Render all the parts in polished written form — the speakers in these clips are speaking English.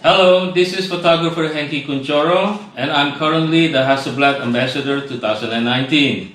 Hello, this is photographer Hengki Koentjoro, and I'm currently the Hasselblad Ambassador 2019.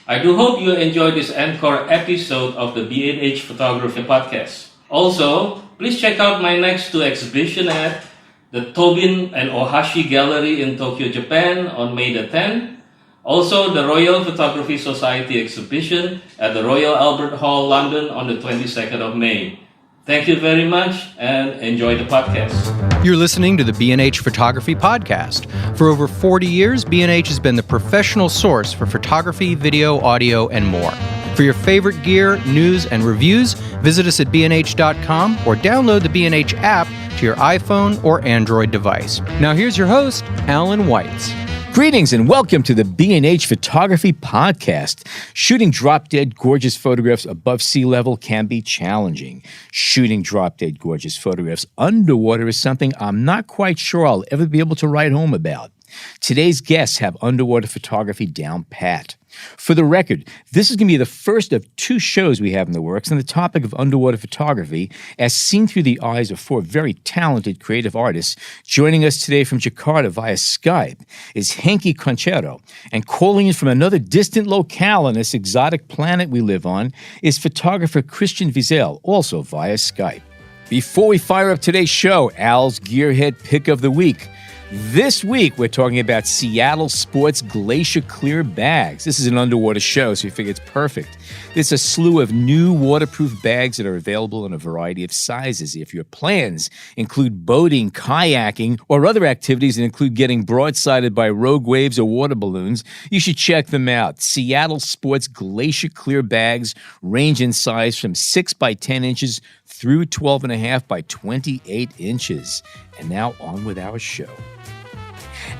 I do hope you enjoy this encore episode of the B&H Photography Podcast. Also, please check out my next two exhibitions at the Tobin and Ohashi Gallery in Tokyo, Japan on May the 10th. Also, the Royal Photography Society exhibition at the Royal Albert Hall, London on the 22nd of May. Thank you very much and enjoy the podcast. You're listening to the B&H Photography Podcast. For over 40 years, B&H has been the professional source for photography, video, audio, and more. For your favorite gear, news, and reviews, visit us at bnh.com or download the B&H app to your iPhone or Android device. Now here's your host, Alan Weitz. Greetings and welcome to the B&H Photography Podcast. Shooting drop-dead gorgeous photographs above sea level can be challenging. Shooting drop-dead gorgeous photographs underwater is something I'm not quite sure I'll ever be able to write home about. Today's guests have underwater photography down pat. For the record, this is going to be the first of two shows we have in the works on the topic of underwater photography as seen through the eyes of four very talented creative artists. Joining us today from Jakarta via Skype is Hengki Koentjoro, and calling in from another distant locale on this exotic planet we live on is photographer Christian Vizl, also via Skype. Before we fire up today's show, Al's Gearhead Pick of the Week. This week, we're talking about Seattle Sports Glacier Clear bags. This is an underwater show, so you figure it's perfect. There's a slew of new waterproof bags that are available in a variety of sizes. If your plans include boating, kayaking, or other activities that include getting broadsided by rogue waves or water balloons, you should check them out. Seattle Sports Glacier Clear bags range in size from 6 by 10 inches through 12.5 by 28 inches. And now on with our show.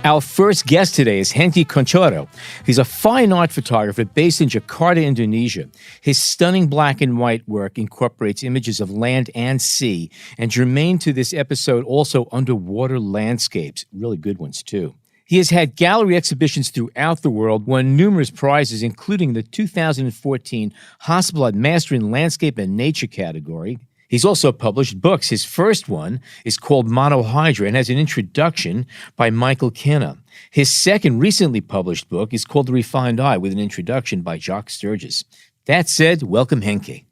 Our first guest today is Hengki Koentjoro. He's a fine art photographer based in Jakarta, Indonesia. His stunning black and white work incorporates images of land and sea, and germane to this episode, also underwater landscapes. Really good ones, too. He has had gallery exhibitions throughout the world, won numerous prizes, including the 2014 Hasselblad Master in Landscape and Nature category. He's also published books. His first one is called Monohydra and has an introduction by Michael Kenna. His second recently published book is called The Refined Eye with an introduction by Jacques Sturgis. That said, welcome, Hengki.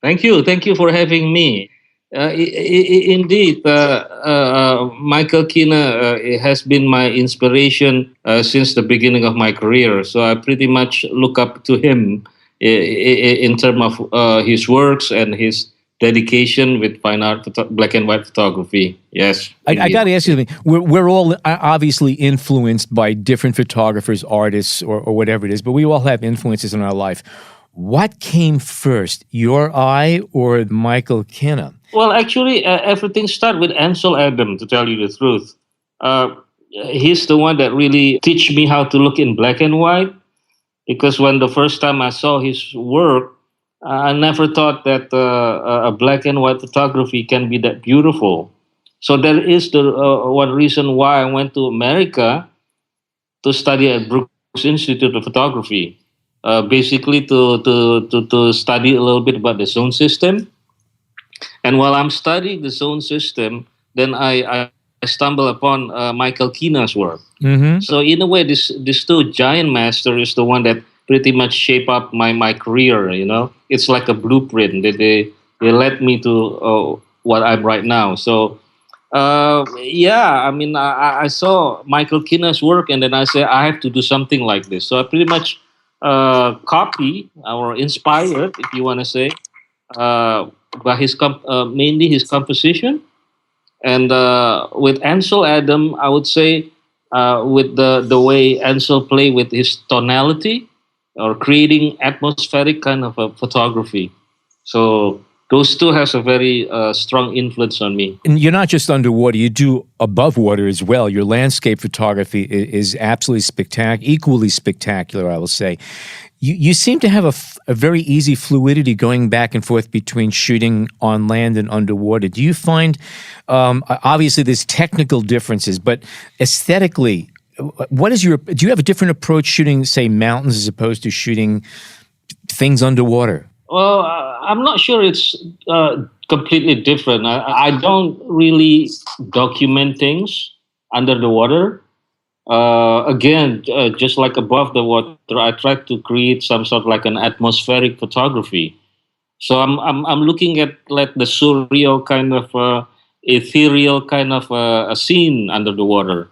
Thank you. Thank you for having me. Indeed, Michael Kenna has been my inspiration since the beginning of my career. So I pretty much look up to him in terms of his works and his dedication with fine art, black and white photography. Yes. I got to ask you something. We're all obviously influenced by different photographers, artists, or whatever it is, but we all have influences in our life. What came first, your eye or Michael Kenna? Well, actually, everything started with Ansel Adams, to tell you the truth. He's the one that really teach me how to look in black and white, because when the first time I saw his work, I never thought that a black and white photography can be that beautiful. So that is the one reason why I went to America to study at Brooks Institute of Photography, basically to study a little bit about the zone system. And while I'm studying the zone system, then I stumble upon Michael Kenna's work. Mm-hmm. So in a way, this two giant master is the one that pretty much shape up my career, you know. It's like a blueprint. They led me to what I'm right now. So, I mean, I saw Michael Kenna's work, and then I said, I have to do something like this. So I pretty much copy or inspired, if you want to say, by his mainly his composition. And with Ansel Adams, I would say, with the way Ansel play with his tonality, or creating atmospheric kind of a photography. So those two has a very strong influence on me. And you're not just underwater, you do above water as well. Your landscape photography is absolutely spectacular, equally spectacular, I will say. You seem to have a very easy fluidity going back and forth between shooting on land and underwater. Do you find, obviously there's technical differences, but aesthetically, do you have a different approach shooting, say, mountains as opposed to shooting things underwater? Well, I'm not sure it's completely different. I don't really document things under the water. Again, just like above the water, I try to create some sort of like an atmospheric photography. So I'm looking at like the surreal kind of ethereal kind of a scene under the water.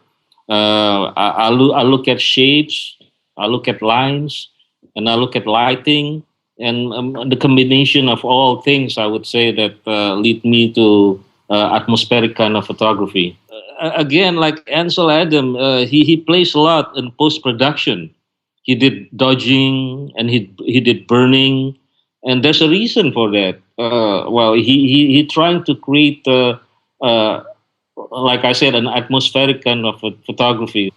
I look at shapes, I look at lines, and I look at lighting, and the combination of all things, I would say, that lead me to atmospheric kind of photography. Again, like Ansel Adams, he plays a lot in post production. He did dodging and he did burning, and there's a reason for that. Well, he trying to create, like I said, an atmospheric kind of photography.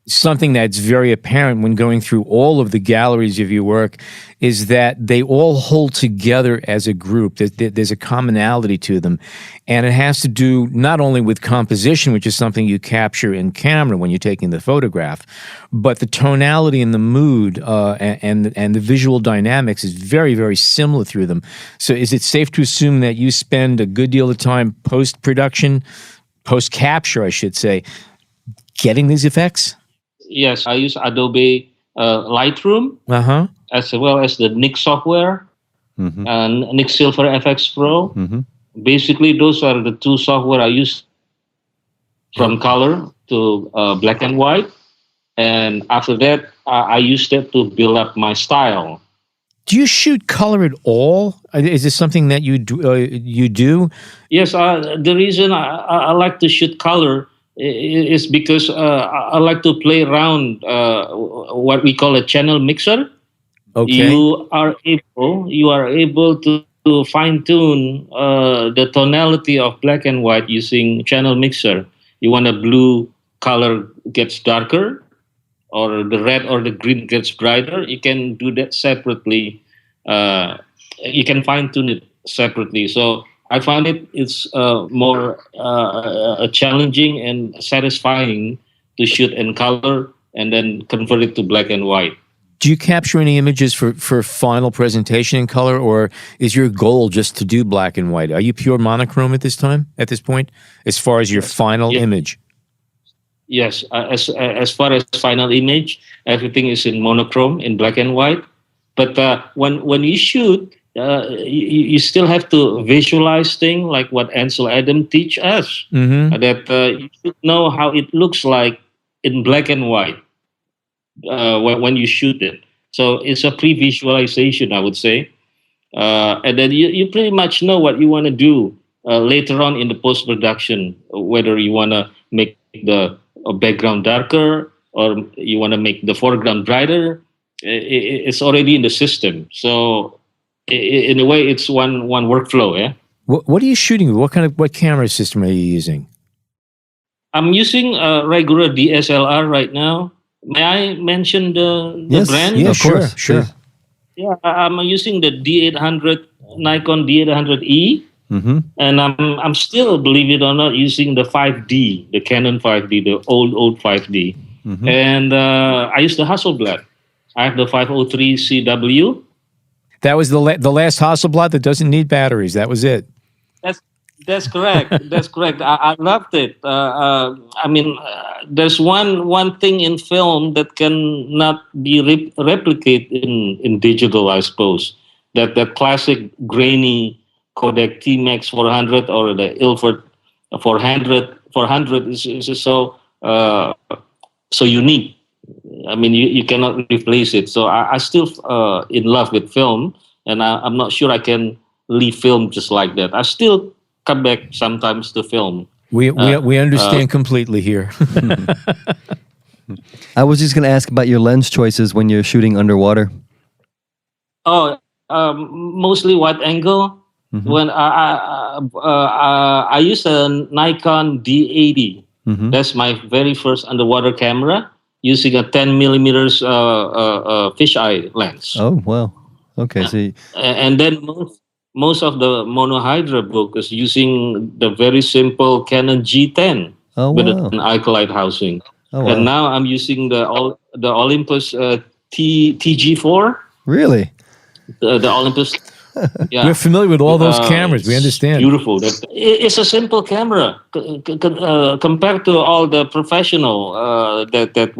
Something that's very apparent when going through all of the galleries of your work is that they all hold together as a group. There's a commonality to them. And it has to do not only with composition, which is something you capture in camera when you're taking the photograph, but the tonality and the mood and the visual dynamics is very, very similar through them. So is it safe to assume that you spend a good deal of time post-production, post-capture, I should say, getting these effects? Yes, I use Adobe Lightroom as well as the Nik software and Nik Silver FX Pro. Basically, those are the two software I use from color to black and white. And after that, I use that to build up my style. Do you shoot color at all? Is this something that you do? Yes, the reason I like to shoot color is because I like to play around what we call a channel mixer. Okay. You are able to fine tune the tonality of black and white using channel mixer. You want a blue color gets darker, or the red or the green gets brighter. You can do that separately. You can fine tune it separately. So I find it's more challenging and satisfying to shoot in color and then convert it to black and white. Do you capture any images for final presentation in color, or is your goal just to do black and white? Are you pure monochrome at this point, as far as your final image? Yes, as far as final image, everything is in monochrome, in black and white. But when you shoot, you still have to visualize things like what Ansel Adams teach us. That you should know how it looks like in black and white when you shoot it. So it's a pre-visualization, I would say. And then you pretty much know what you want to do later on in the post-production, whether you want to make the background darker or you want to make the foreground brighter. It's already in the system. So in a way, it's one workflow. Yeah. What are you shooting with? What camera system are you using? I'm using a regular DSLR right now. May I mention the brand? Yeah, sure. Yeah, I'm using the D800 Nikon D800E, and I'm still, believe it or not, using the 5D, the Canon 5D, the old 5D, and I use the Hasselblad. I have the 503 CW. That was the last Hasselblad that doesn't need batteries. That was it. That's correct. That's correct. I loved it. I mean, there's one thing in film that cannot be replicated in digital, I suppose. That classic grainy Kodak T-Max 400 or the Ilford 400 is so unique. I mean, you cannot replace it. So I still in love with film, and I'm not sure I can leave film just like that. I still come back sometimes to film. We understand completely here. I was just going to ask about your lens choices when you're shooting underwater. Mostly wide angle. When I use a Nikon D80. That's my very first underwater camera, using a 10 millimeters fisheye lens. Oh, wow. Okay. So and then most of the monohydra book is using the very simple Canon G10 with an Icolite housing. Oh, wow. And now I'm using the Olympus TG4. Really? The Olympus Yeah. We're familiar with all those cameras. We It's understand. beautiful. It's a simple camera compared to all the professional that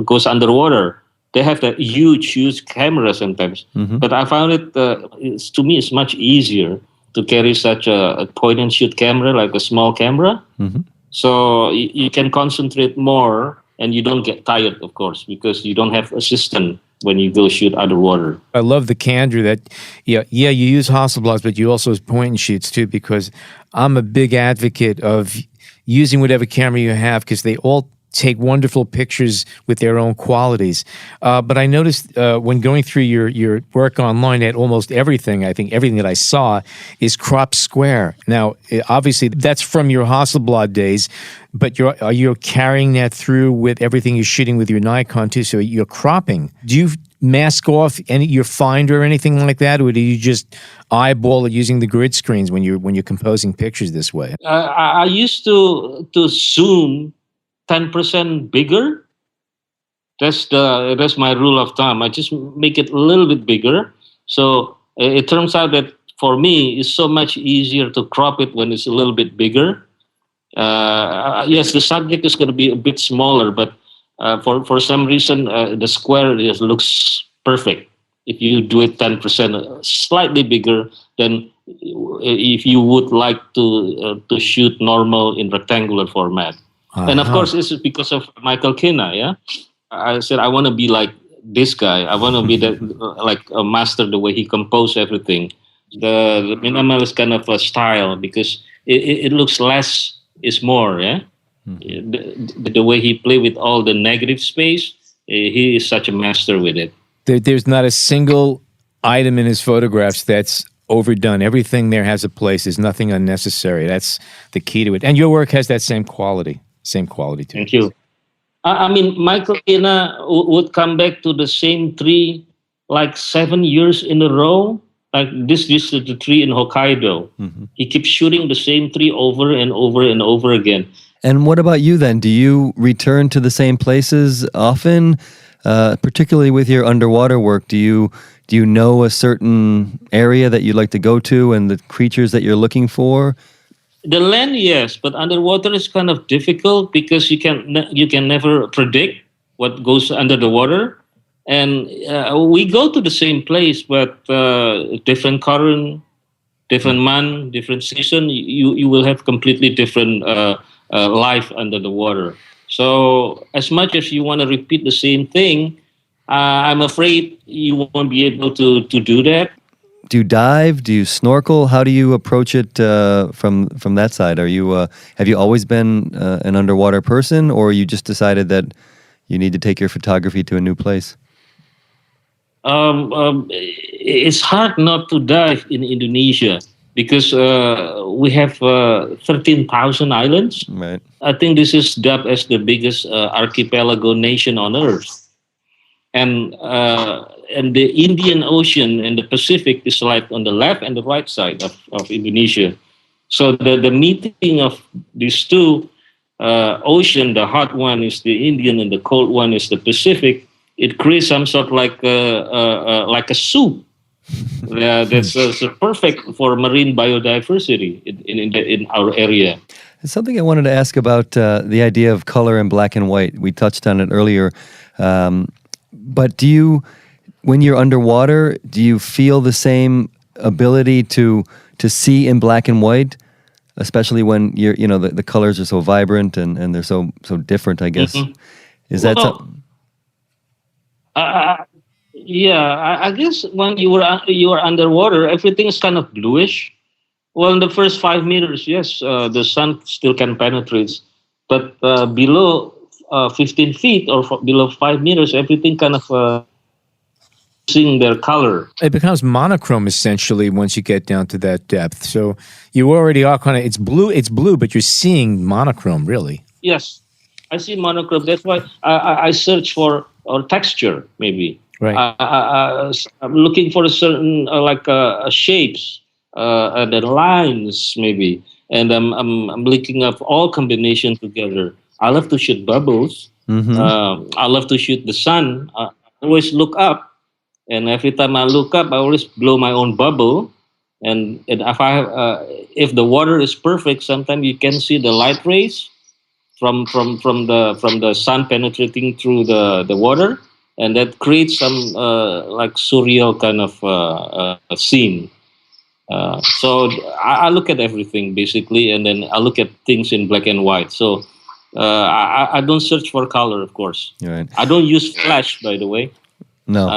goes underwater. They have the huge camera sometimes. But I found to me, it's much easier to carry such a point and shoot camera, like a small camera. So you can concentrate more, and you don't get tired, of course, because you don't have assistant when you go shoot underwater. I love the candor that, you use Hasselblads, but you also use point and shoots too, because I'm a big advocate of using whatever camera you have, because they all take wonderful pictures with their own qualities. But I noticed when going through your work online that almost everything, I think everything that I saw is cropped square. Now, obviously, that's from your Hasselblad days, but are you carrying that through with everything you're shooting with your Nikon too? So you're cropping. Do you mask off your finder or anything like that, or do you just eyeball it using the grid screens when you're composing pictures this way? I used to zoom 10% bigger. That's my rule of thumb. I just make it a little bit bigger. So it turns out that for me, it's so much easier to crop it when it's a little bit bigger. Yes, the subject is going to be a bit smaller, but for some reason, the square just looks perfect. If you do it 10% slightly bigger than if you would like to shoot normal in rectangular format. And of course, this is because of Michael Kina. Yeah, I said I want to be like this guy. I want to be like a master the way he composed everything. The minimalist kind of a style, because it looks less is more. Yeah, the way he played with all the negative space, he is such a master with it. There's not a single item in his photographs that's overdone. Everything there has a place. There's nothing unnecessary. That's the key to it. And your work has that same quality. Same quality too. Thank you. I mean, Michael Kina would come back to the same tree like 7 years in a row. Like this is the tree in Hokkaido. He keeps shooting the same tree over and over and over again. And what about you then? Do you return to the same places often, particularly with your underwater work? Do you know a certain area that you'd like to go to and the creatures that you're looking for? The land, yes, but underwater is kind of difficult because you can never predict what goes under the water, and we go to the same place, but different current, different month, different season. You will have completely different life under the water. So as much as you want to repeat the same thing, I'm afraid you won't be able to do that. Do you dive? Do you snorkel? How do you approach it from that side? Are you have you always been an underwater person, or you just decided that you need to take your photography to a new place? It's hard not to dive in Indonesia because we have 13,000 islands. Right. I think this is dubbed as the biggest archipelago nation on Earth. And the Indian Ocean and the Pacific is like on the left and the right side of Indonesia. So the meeting of these two ocean, the hot one is the Indian and the cold one is the Pacific. It creates some sort like a soup that's perfect for marine biodiversity in our area. It's something I wanted to ask about the idea of color in black and white. We touched on it earlier. But when you're underwater, do you feel the same ability to see in black and white, especially when the colors are so vibrant and they're so different, I guess? Is that something? Yeah, I guess when you are underwater, everything is kind of bluish. Well, in the first 5 meters, yes, the sun still can penetrate, but below 15 feet or below 5 meters, everything kind of seeing their color. It becomes monochrome essentially once you get down to that depth. So you already are kind of, it's blue, but you're seeing monochrome really. Yes, I see monochrome. That's why I search for texture maybe. Right. I'm looking for a certain shapes, the lines maybe, and I'm looking up all combinations together. I love to shoot bubbles. I love to shoot the sun. I always look up and every time I look up, I always blow my own bubble. And if the water is perfect, sometimes you can see the light rays from the sun penetrating through the water, and that creates some like surreal kind of scene. So I look at everything basically, and then I look at things in black and white. So I don't search for color, of course. Right. I don't use flash, by the way. No.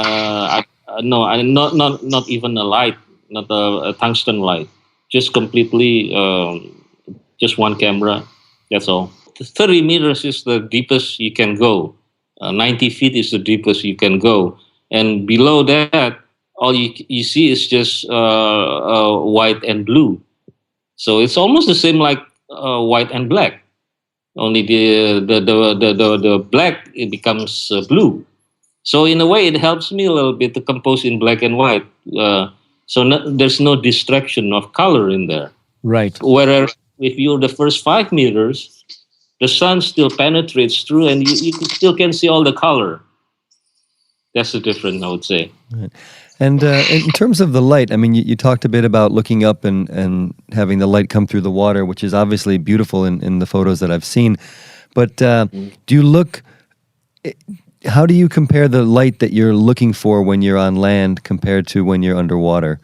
No, I not even a light, not a tungsten light. Just completely, just one camera. That's all. 30 meters is the deepest you can go. 90 feet is the deepest you can go, and below that, all you see is just white and blue. So it's almost the same like white and black. Only the black it becomes blue. So in a way, it helps me a little bit to compose in black and white. There's no distraction of color in there. Right. Whereas if you're the first 5 meters, the sun still penetrates through, and you still can see all the color. That's the difference, I would say. Right. And in terms of the light, I mean, you talked a bit about looking up and having the light come through the water, which is obviously beautiful in the photos that I've seen. But do you look? How do you compare the light that you're looking for when you're on land compared to when you're underwater?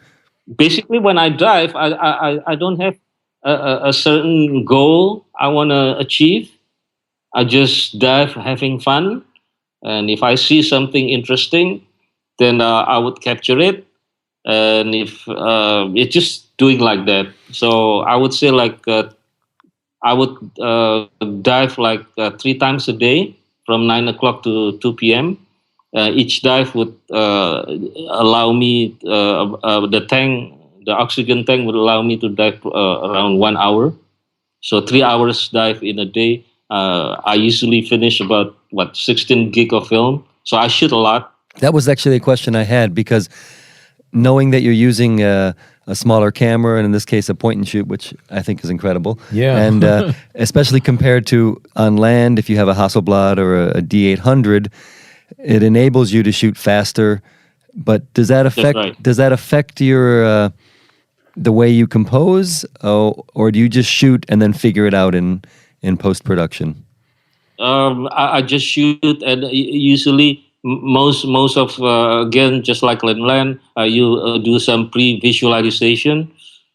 Basically, when I dive, I don't have a certain goal I want to achieve. I just dive having fun. And if I see something interesting, then I would capture it. And if it's just doing like that. So I would say like I would dive like 3 times a day from 9 o'clock to 2 p.m. Each dive would allow me, the oxygen tank would allow me to dive around 1 hour. So 3 hours dive in a day. I usually finish about 16 gig of film. So I shoot a lot. That was actually a question I had, because knowing that you're using a smaller camera, and in this case a point and shoot, which I think is incredible. Yeah. And especially compared to on land, if you have a Hasselblad or a D800, it enables you to shoot faster. But does that affect your the way you compose, or do you just shoot and then figure it out in post-production? I just shoot, and usually most of again, just like land, you do some pre-visualization.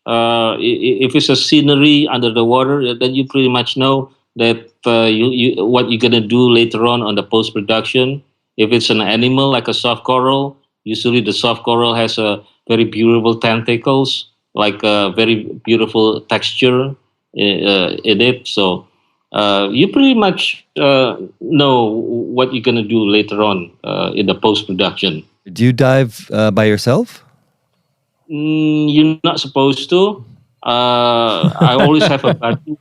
If it's a scenery under the water, then you pretty much know that you what you're gonna do later on the post-production. If it's an animal like a soft coral, usually the soft coral has a very beautiful tentacles, like a very beautiful texture in it. So you pretty much know what you're gonna do later on in the post-production. Do you dive by yourself? You're not supposed to. I always have a buddy.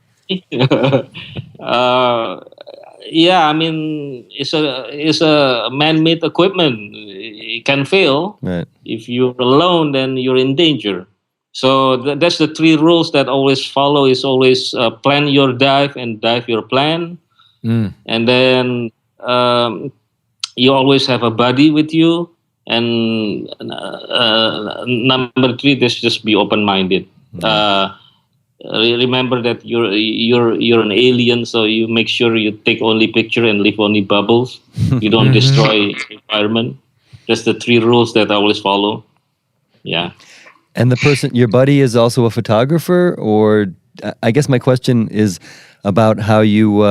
Yeah, I mean, it's a man-made equipment. It can fail. Right. If you're alone, then you're in danger. So that's the 3 rules that always follow. Is always plan your dive and dive your plan, and then you always have a buddy with you. And number 3, just be open-minded. Remember that you're an alien, so you make sure you take only picture and leave only bubbles. You don't destroy the environment. That's the 3 rules that I always follow. Yeah. And the person, your buddy, is also a photographer? Or I guess my question is about how you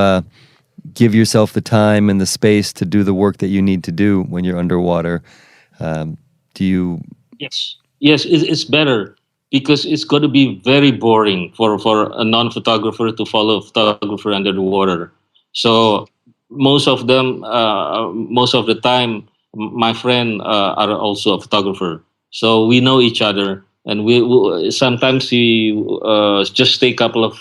give yourself the time and the space to do the work that you need to do when you're underwater. Do you? Yes, it's better, because it's going to be very boring for a non-photographer to follow a photographer under the water. So most of the time, my friend are also a photographer. So we know each other, and we sometimes he just stay a couple of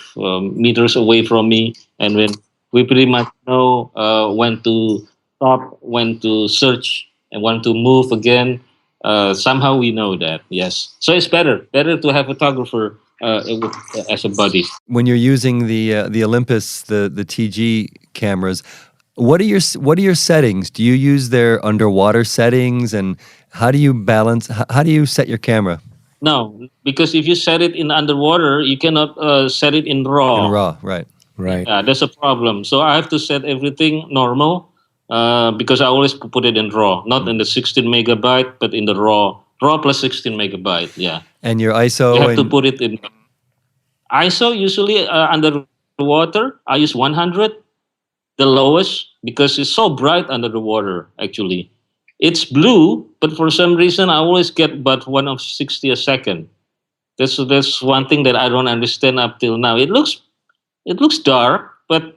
meters away from me, and when we pretty much know when to stop, when to search, and when to move again. Somehow we know that, yes. So it's better to have a photographer as a buddy. When you're using the Olympus, the TG cameras, what are your settings? Do you use their underwater settings, and How do you balance? How do you set your camera No, because if you set it in underwater, you cannot set it in raw. in RAW? Right. Right. Yeah, that's a problem. So I have to set everything normal because I always put it in RAW, not in the 16 megabyte, but in the RAW plus 16 megabyte. Yeah, And your you ISO have to and put it in ISO. Usually underwater, I use 100, the lowest, because it's so bright under the water. Actually, it's blue, but for some reason I always get but 1/60 a second. That's one thing that I don't understand up till now. It looks dark, but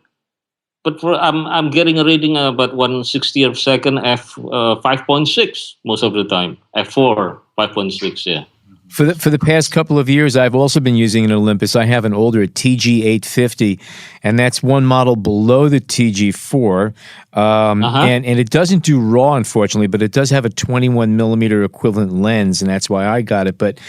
for I'm getting a reading about 1/60 of second f 5.6 most of the time. f4 5.6. Yeah. For the past couple of years, I've also been using an Olympus. I have an older TG850, and that's one model below the TG4. And it doesn't do RAW, unfortunately, but it does have a 21 millimeter equivalent lens, and that's why I got it. But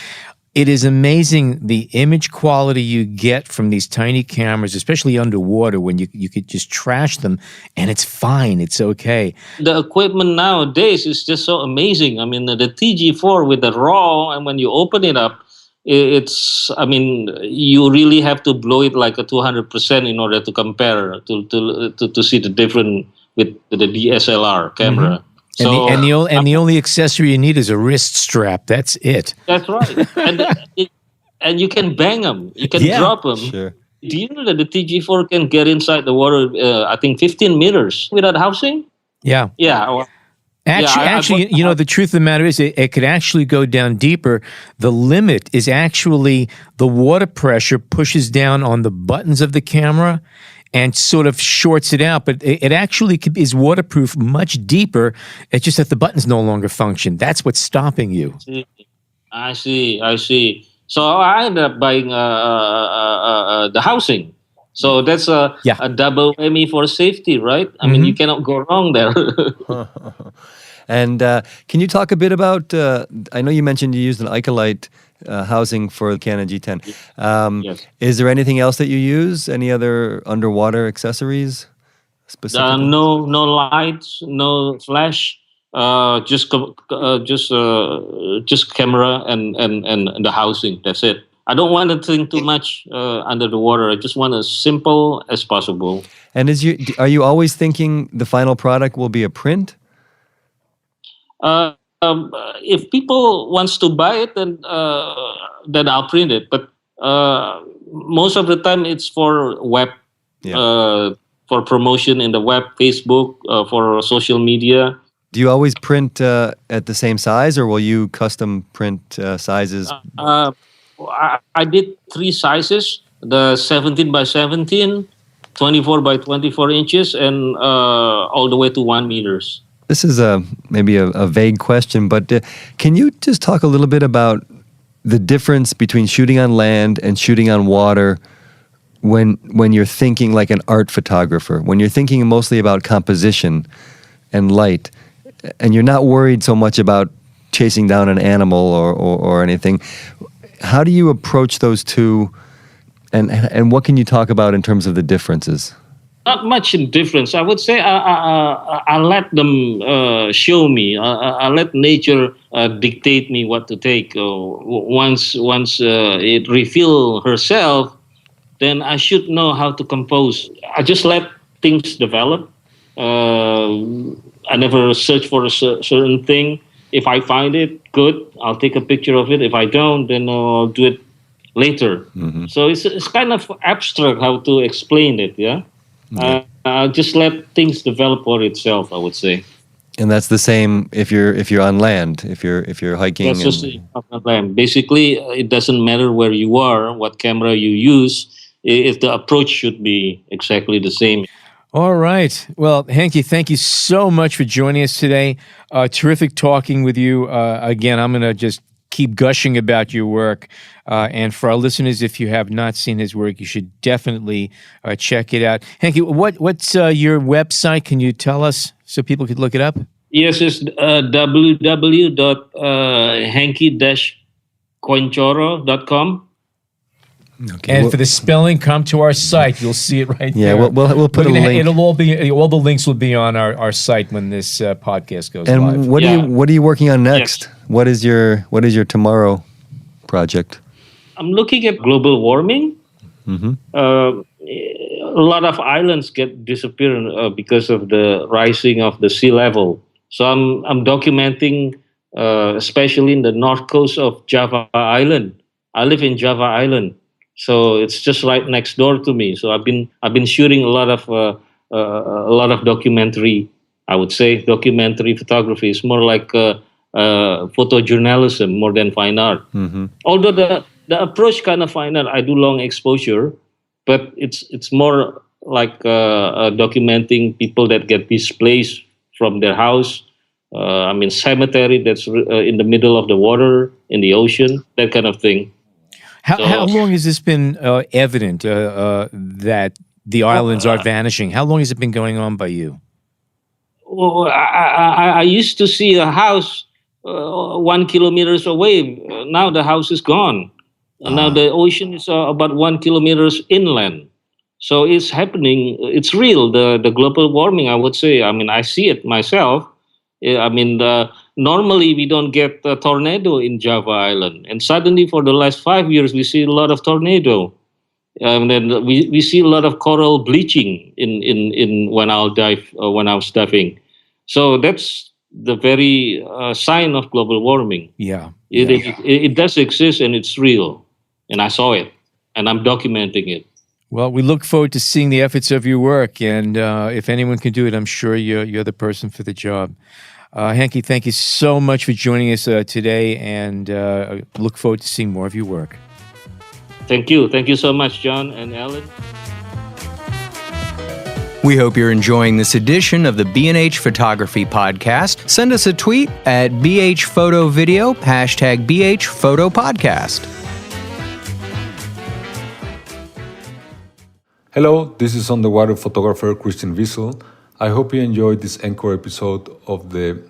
it is amazing the image quality you get from these tiny cameras, especially underwater, when you could just trash them, and it's fine. It's okay. The equipment nowadays is just so amazing. I mean, the TG4 with the RAW, and when you open it up, I mean, you really have to blow it like a 200% in order to compare to see the difference with the DSLR camera. And the only accessory you need is a wrist strap. That's it. That's right. And you can bang them. You can drop them. sure. Do you know that the TG4 can get inside the water, I think, 15 meters without housing? Yeah. Yeah. Well, Actually, the truth of the matter is it could actually go down deeper. The limit is actually the water pressure pushes down on the buttons of the camera and sort of shorts it out. But it actually is waterproof much deeper. It's just that the buttons no longer function. That's what's stopping you. I see. So I ended up buying the housing. So that's a double whammy for safety, right? I mean, you cannot go wrong there. And can you talk a bit about? I know you mentioned you used an Icolite housing for the Canon G10. Yes. Is there anything else that you use? Any other underwater accessories specifically? No lights, no flash. Just camera and the housing. That's it. I don't want to think too much under the water. I just want as simple as possible. And are you always thinking the final product will be a print? If people wants to buy it, then I'll print it. But most of the time, it's for web, for promotion in the web, Facebook, for social media. Do you always print at the same size, or will you custom print sizes? I did 3 sizes: the 17 by 17, 24 by 24 inches, and all the way to 1 meters. This is maybe a vague question, but can you just talk a little bit about the difference between shooting on land and shooting on water when you're thinking like an art photographer, when you're thinking mostly about composition and light, and you're not worried so much about chasing down an animal or anything? How do you approach those two, and what can you talk about in terms of the differences? Not much in difference. I would say I let them show me. I let nature dictate me what to take. Once it reveal herself, then I should know how to compose. I just let things develop. I never search for a certain thing. If I find it good, I'll take a picture of it. If I don't, then I'll do it later. So it's kind of abstract how to explain it. Yeah. Just let things develop for itself, I would say. And that's the same if you're on land, if you're hiking. That's just on land. Basically, it doesn't matter where you are, what camera you use. If the approach should be exactly the same. All right. Well, Hengki, thank you so much for joining us today. Terrific talking with you. Again, I'm going to just keep gushing about your work. And for our listeners, if you have not seen his work, you should definitely check it out. Hengki, what's your website? Can you tell us so people could look it up? Yes, it's www.hengki-koentjoro.com. Okay. And for the spelling, come to our site. You'll see it right Yeah, there. we'll put a link. It'll all be, all the links will be on our site when this podcast goes live. And what are you working on next? Yes. What is your tomorrow project? I'm looking at global warming. A lot of islands get disappearing because of the rising of the sea level. So I'm documenting, especially in the north coast of Java Island. I live in Java Island, so it's just right next door to me. So I've been shooting a lot of documentary. I would say documentary photography is more like photojournalism more than fine art. Although the approach kind of fine art, I do long exposure, but it's more like documenting people that get displaced from their house. Cemetery that's in the middle of the water, in the ocean, that kind of thing. How long has this been evident that the islands are vanishing? How long has it been going on by you? Well, I used to see a house 1 kilometers away. Now the house is gone. Now the ocean is about 1 kilometers inland. So it's happening. It's real. The global warming, I would say. I see it myself. Normally we don't get a tornado in Java Island, and suddenly for the last 5 years we see a lot of tornado. And then we see a lot of coral bleaching in when I was diving. So that's the very sign of global warming. Yeah. It does exist, and it's real, and I saw it, and I'm documenting it. Well, we look forward to seeing the efforts of your work, and if anyone can do it, I'm sure you're the person for the job. Hengki, thank you so much for joining us today, and look forward to seeing more of your work. Thank you. Thank you so much, John and Ellen. We hope you're enjoying this edition of the B&H Photography Podcast. Send us a tweet at BHPhotoVideo, #BHPhotoPodcast. Hello, this is underwater photographer Christian Vizl. I hope you enjoyed this encore episode of the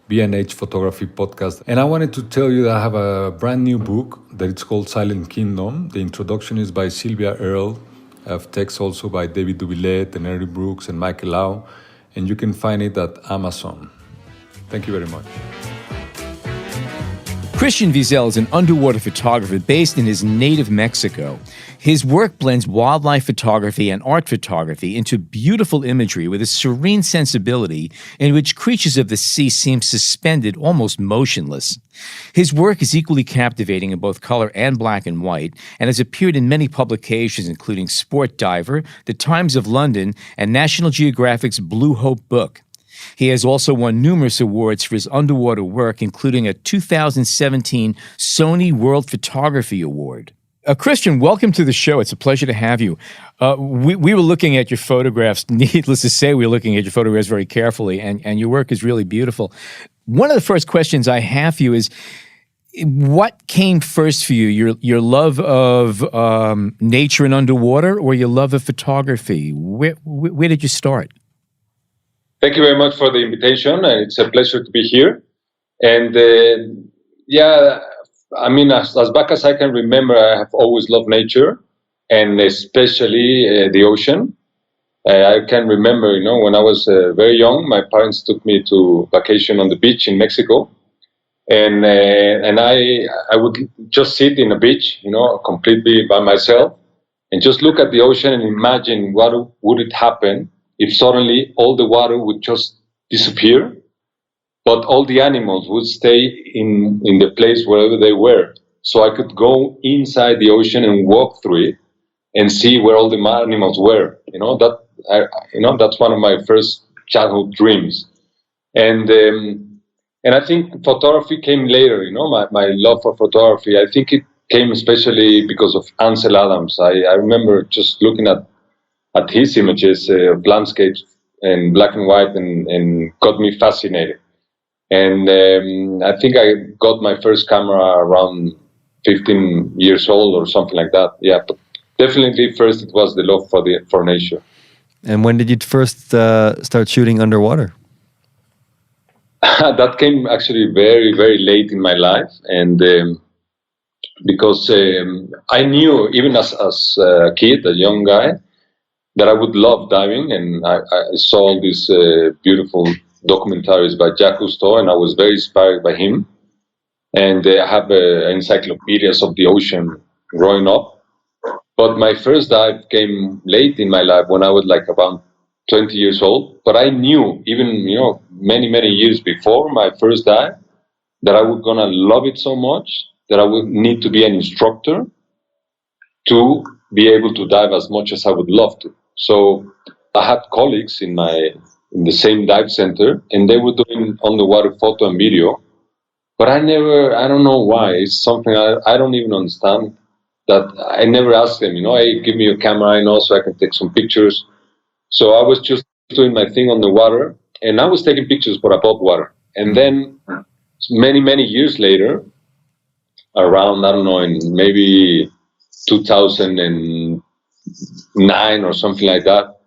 B&H Photography Podcast. And I wanted to tell you that I have a brand new book that it's called Silent Kingdom. The introduction is by Sylvia Earle. I have text also by David Dubillet, Teneri Brooks, and Michael Lau. And you can find it at Amazon. Thank you very much. Christian Vizl is an underwater photographer based in his native Mexico. His work blends wildlife photography and art photography into beautiful imagery with a serene sensibility in which creatures of the sea seem suspended, almost motionless. His work is equally captivating in both color and black and white, and has appeared in many publications including Sport Diver, The Times of London, and National Geographic's Blue Hope book. He has also won numerous awards for his underwater work, including a 2017 Sony World Photography Award. Christian, welcome to the show. It's a pleasure to have you. We were looking at your photographs. Needless to say, we were looking at your photographs very carefully, and your work is really beautiful. One of the first questions I have for you is, what came first for you, your love of nature and underwater, or your love of photography? Where did you start? Thank you very much for the invitation, and it's a pleasure to be here. And as back as I can remember, I have always loved nature, and especially the ocean. I can remember, when I was very young, my parents took me to vacation on the beach in Mexico, and I would just sit in a beach, completely by myself, and just look at the ocean and imagine what would it happen if suddenly all the water would just disappear, but all the animals would stay in the place wherever they were. So I could go inside the ocean and walk through it and see where all the animals were. That's one of my first childhood dreams. And I think photography came later. My love for photography, I think it came especially because of Ansel Adams. I remember just looking at his images of landscapes in black and white, and got me fascinated. And I think I got my first camera around 15 years old or something like that. Yeah, but definitely first it was the love for nature. And when did you first start shooting underwater? That came actually very, very late in my life. And because I knew, even as a kid, a young guy, that I would love diving, and I saw all these beautiful documentaries by Jacques Cousteau, and I was very inspired by him. And I have encyclopedias of the ocean growing up. But my first dive came late in my life, when I was like about 20 years old. But I knew, even many, many years before my first dive, that I was gonna love it so much that I would need to be an instructor to be able to dive as much as I would love to. So I had colleagues in the same dive center, and they were doing underwater photo and video. But I don't know why. It's something I don't even understand, that I never asked them, hey, give me your camera, so I can take some pictures. So I was just doing my thing on the water, and I was taking pictures, but above water. And then many, many years later, around, I don't know, in maybe 2009 or something like that,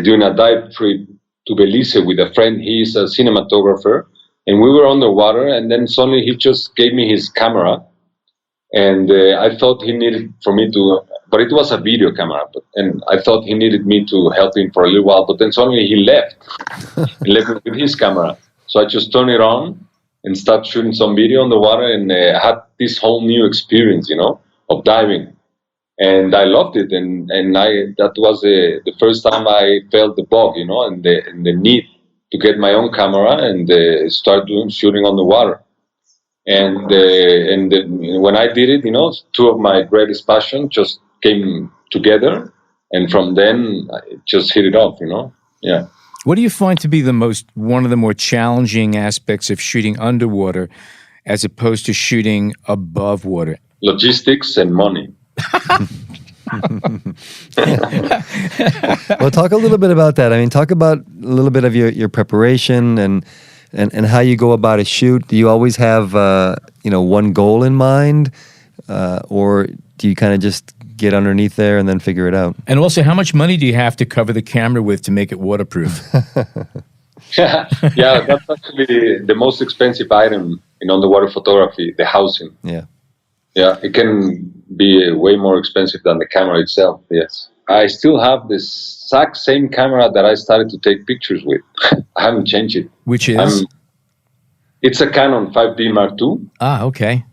doing a dive trip to Belize with a friend. He's a cinematographer, and we were underwater, and then suddenly he just gave me his camera, and I thought he needed for me to, but it was a video camera, and I thought he needed me to help him for a little while, but then suddenly he left. He left me with his camera. So I just turned it on and started shooting some video on the water, and had this whole new experience, of diving. And I loved it, and that was the first time I felt the bug, and the need to get my own camera and start shooting on the water. And when I did it, two of my greatest passions just came together, and from then I just hit it off, Yeah. What do you find to be one of the more challenging aspects of shooting underwater as opposed to shooting above water? Logistics and money. Well, talk a little bit about that. I mean, talk about a little bit of your preparation and how you go about a shoot. Do you always have one goal in mind, or do you kind of just get underneath there and then figure it out? And also, how much money do you have to cover the camera with to make it waterproof? Yeah, that's actually the most expensive item in underwater photography, the housing. Yeah. Yeah, it can be way more expensive than the camera itself, yes. I still have the exact same camera that I started to take pictures with. I haven't changed it. Which is? It's a Canon 5D Mark II. Ah, okay.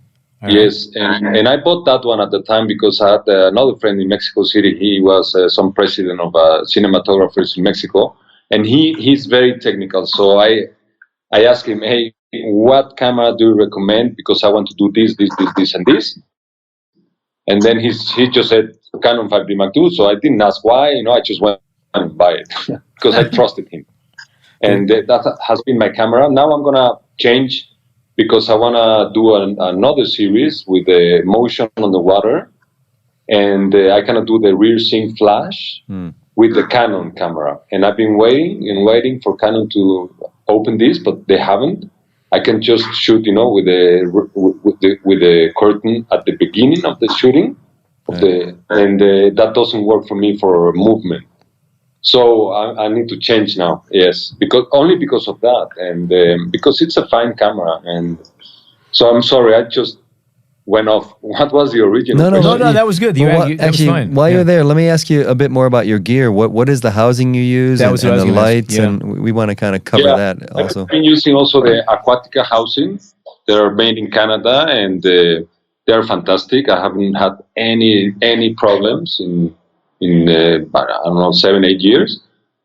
All yes, right. And I bought that one at the time because I had another friend in Mexico City. He was some president of cinematographers in Mexico, and he's very technical. So I asked him, hey, what camera do you recommend? Because I want to do this, and this. And then he just said Canon 5D Mark II. So I didn't ask why. I just went and buy it because I trusted him. And that has been my camera. Now I'm gonna change because I wanna do another series with the motion on the water, and I cannot do the rear sync flash with the Canon camera. And I've been waiting for Canon to open this, but they haven't. I can just shoot, with the curtain at the beginning of the shooting, and that doesn't work for me for movement. So I need to change now. Yes, because of that, and because it's a fine camera. And so I'm sorry, I just went off. What was the original? No, that was good. That was fine. While you're there, let me ask you a bit more about your gear. What is the housing you use, and the lights, and we want to kind of cover that also. I've been using also the Aquatica housing. They're made in Canada, and they're fantastic. I haven't had any problems in I don't know, 7-8 years.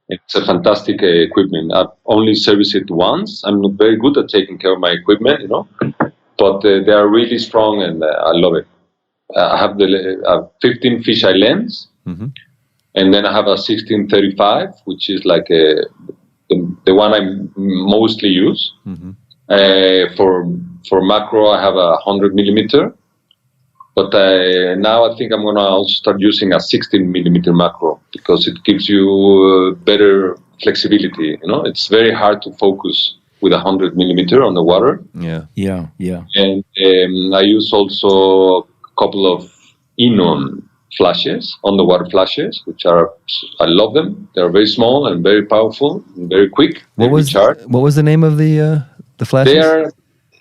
It's a fantastic equipment. I've only serviced it once. I'm not very good at taking care of my equipment, but they are really strong, and I love it. I have the 15 fisheye lens, and then I have a 16-35, which is like the one I mostly use. For macro, I have a 100 millimeter, but now I think I'm gonna also start using a 16 millimeter macro because it gives you better flexibility. It's very hard to focus with 100 millimeter on the water. Yeah. And I use also a couple of Enon flashes, underwater flashes, which I love them. They're very small and very powerful and very quick. What was the name of the flashes?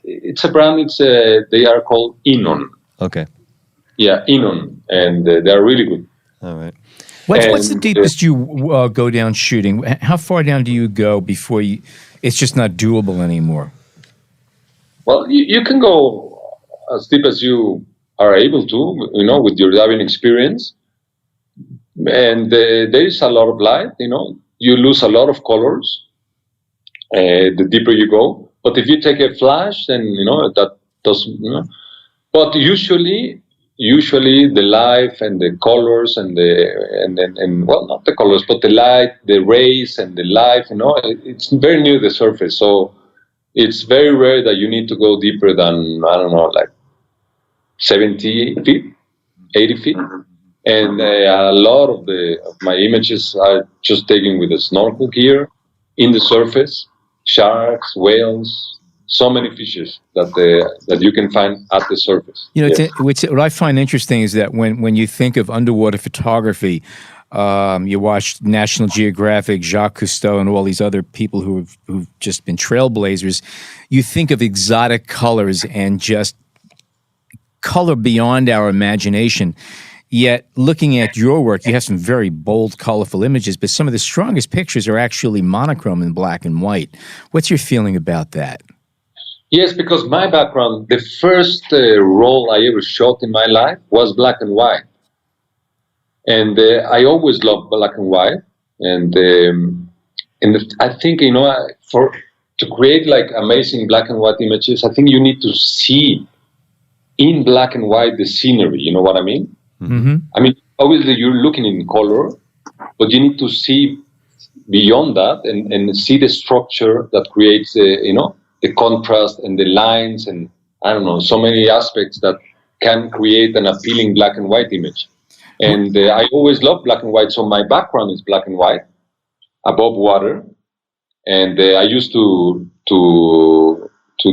It's a brand. They are called Enon. Okay. Yeah, Inon, and they're really good. All right. What's the And, deepest you go down shooting? How far down do you go before it's just not doable anymore? Well, you can go as deep as you are able to, with your diving experience. And there is a lot of light, you lose a lot of colors the deeper you go. But if you take a flash, then, that doesn't. But usually the life and the colors and well, not the colors, but the light, the rays and the life, it's very near the surface. So it's very rare that you need to go deeper than, I don't know, like 70 feet, 80 feet. And a lot of my images are just taken with a snorkel gear in the surface, sharks, whales, so many fishes that you can find at the surface. Yes. What I find interesting is that when you think of underwater photography, you watch National Geographic, Jacques Cousteau, and all these other people who've just been trailblazers. You think of exotic colors and just color beyond our imagination. Yet, looking at your work, you have some very bold, colorful images, but some of the strongest pictures are actually monochrome in black and white. What's your feeling about that? Yes, because my background, the first role I ever shot in my life was black and white. And I always loved black and white. And I think, to create like amazing black and white images, I think you need to see in black and white the scenery, you know what I mean? Mm-hmm. I mean, obviously you're looking in color, but you need to see beyond that and see the structure that creates, the contrast and the lines and, I don't know, so many aspects that can create an appealing black and white image. And I always loved black and white, so my background is black and white, above water. And I used to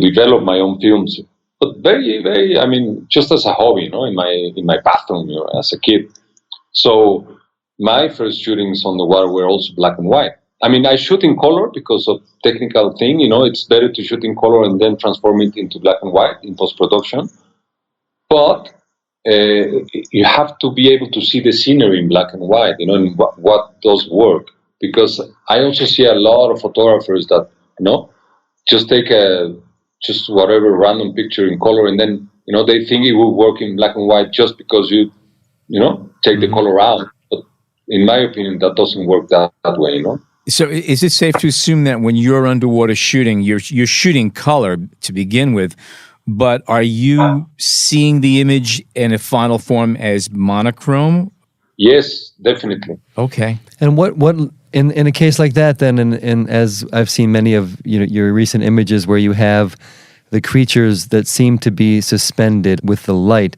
develop my own films, but very, very, just as a hobby, in my bathroom, as a kid. So my first shootings on the water were also black and white. I shoot in color because of technical thing, it's better to shoot in color and then transform it into black and white in post-production. But you have to be able to see the scenery in black and white, and what does work. Because I also see a lot of photographers that, just take just whatever random picture in color, and then, they think it will work in black and white just because you take the color out. But in my opinion, that doesn't work that way, So is it safe to assume that when you're underwater shooting, you're shooting color to begin with, but are you seeing the image in a final form as monochrome? Yes, definitely. Okay. And what in a case like that, then, and as I've seen many of your recent images where you have the creatures that seem to be suspended with the light,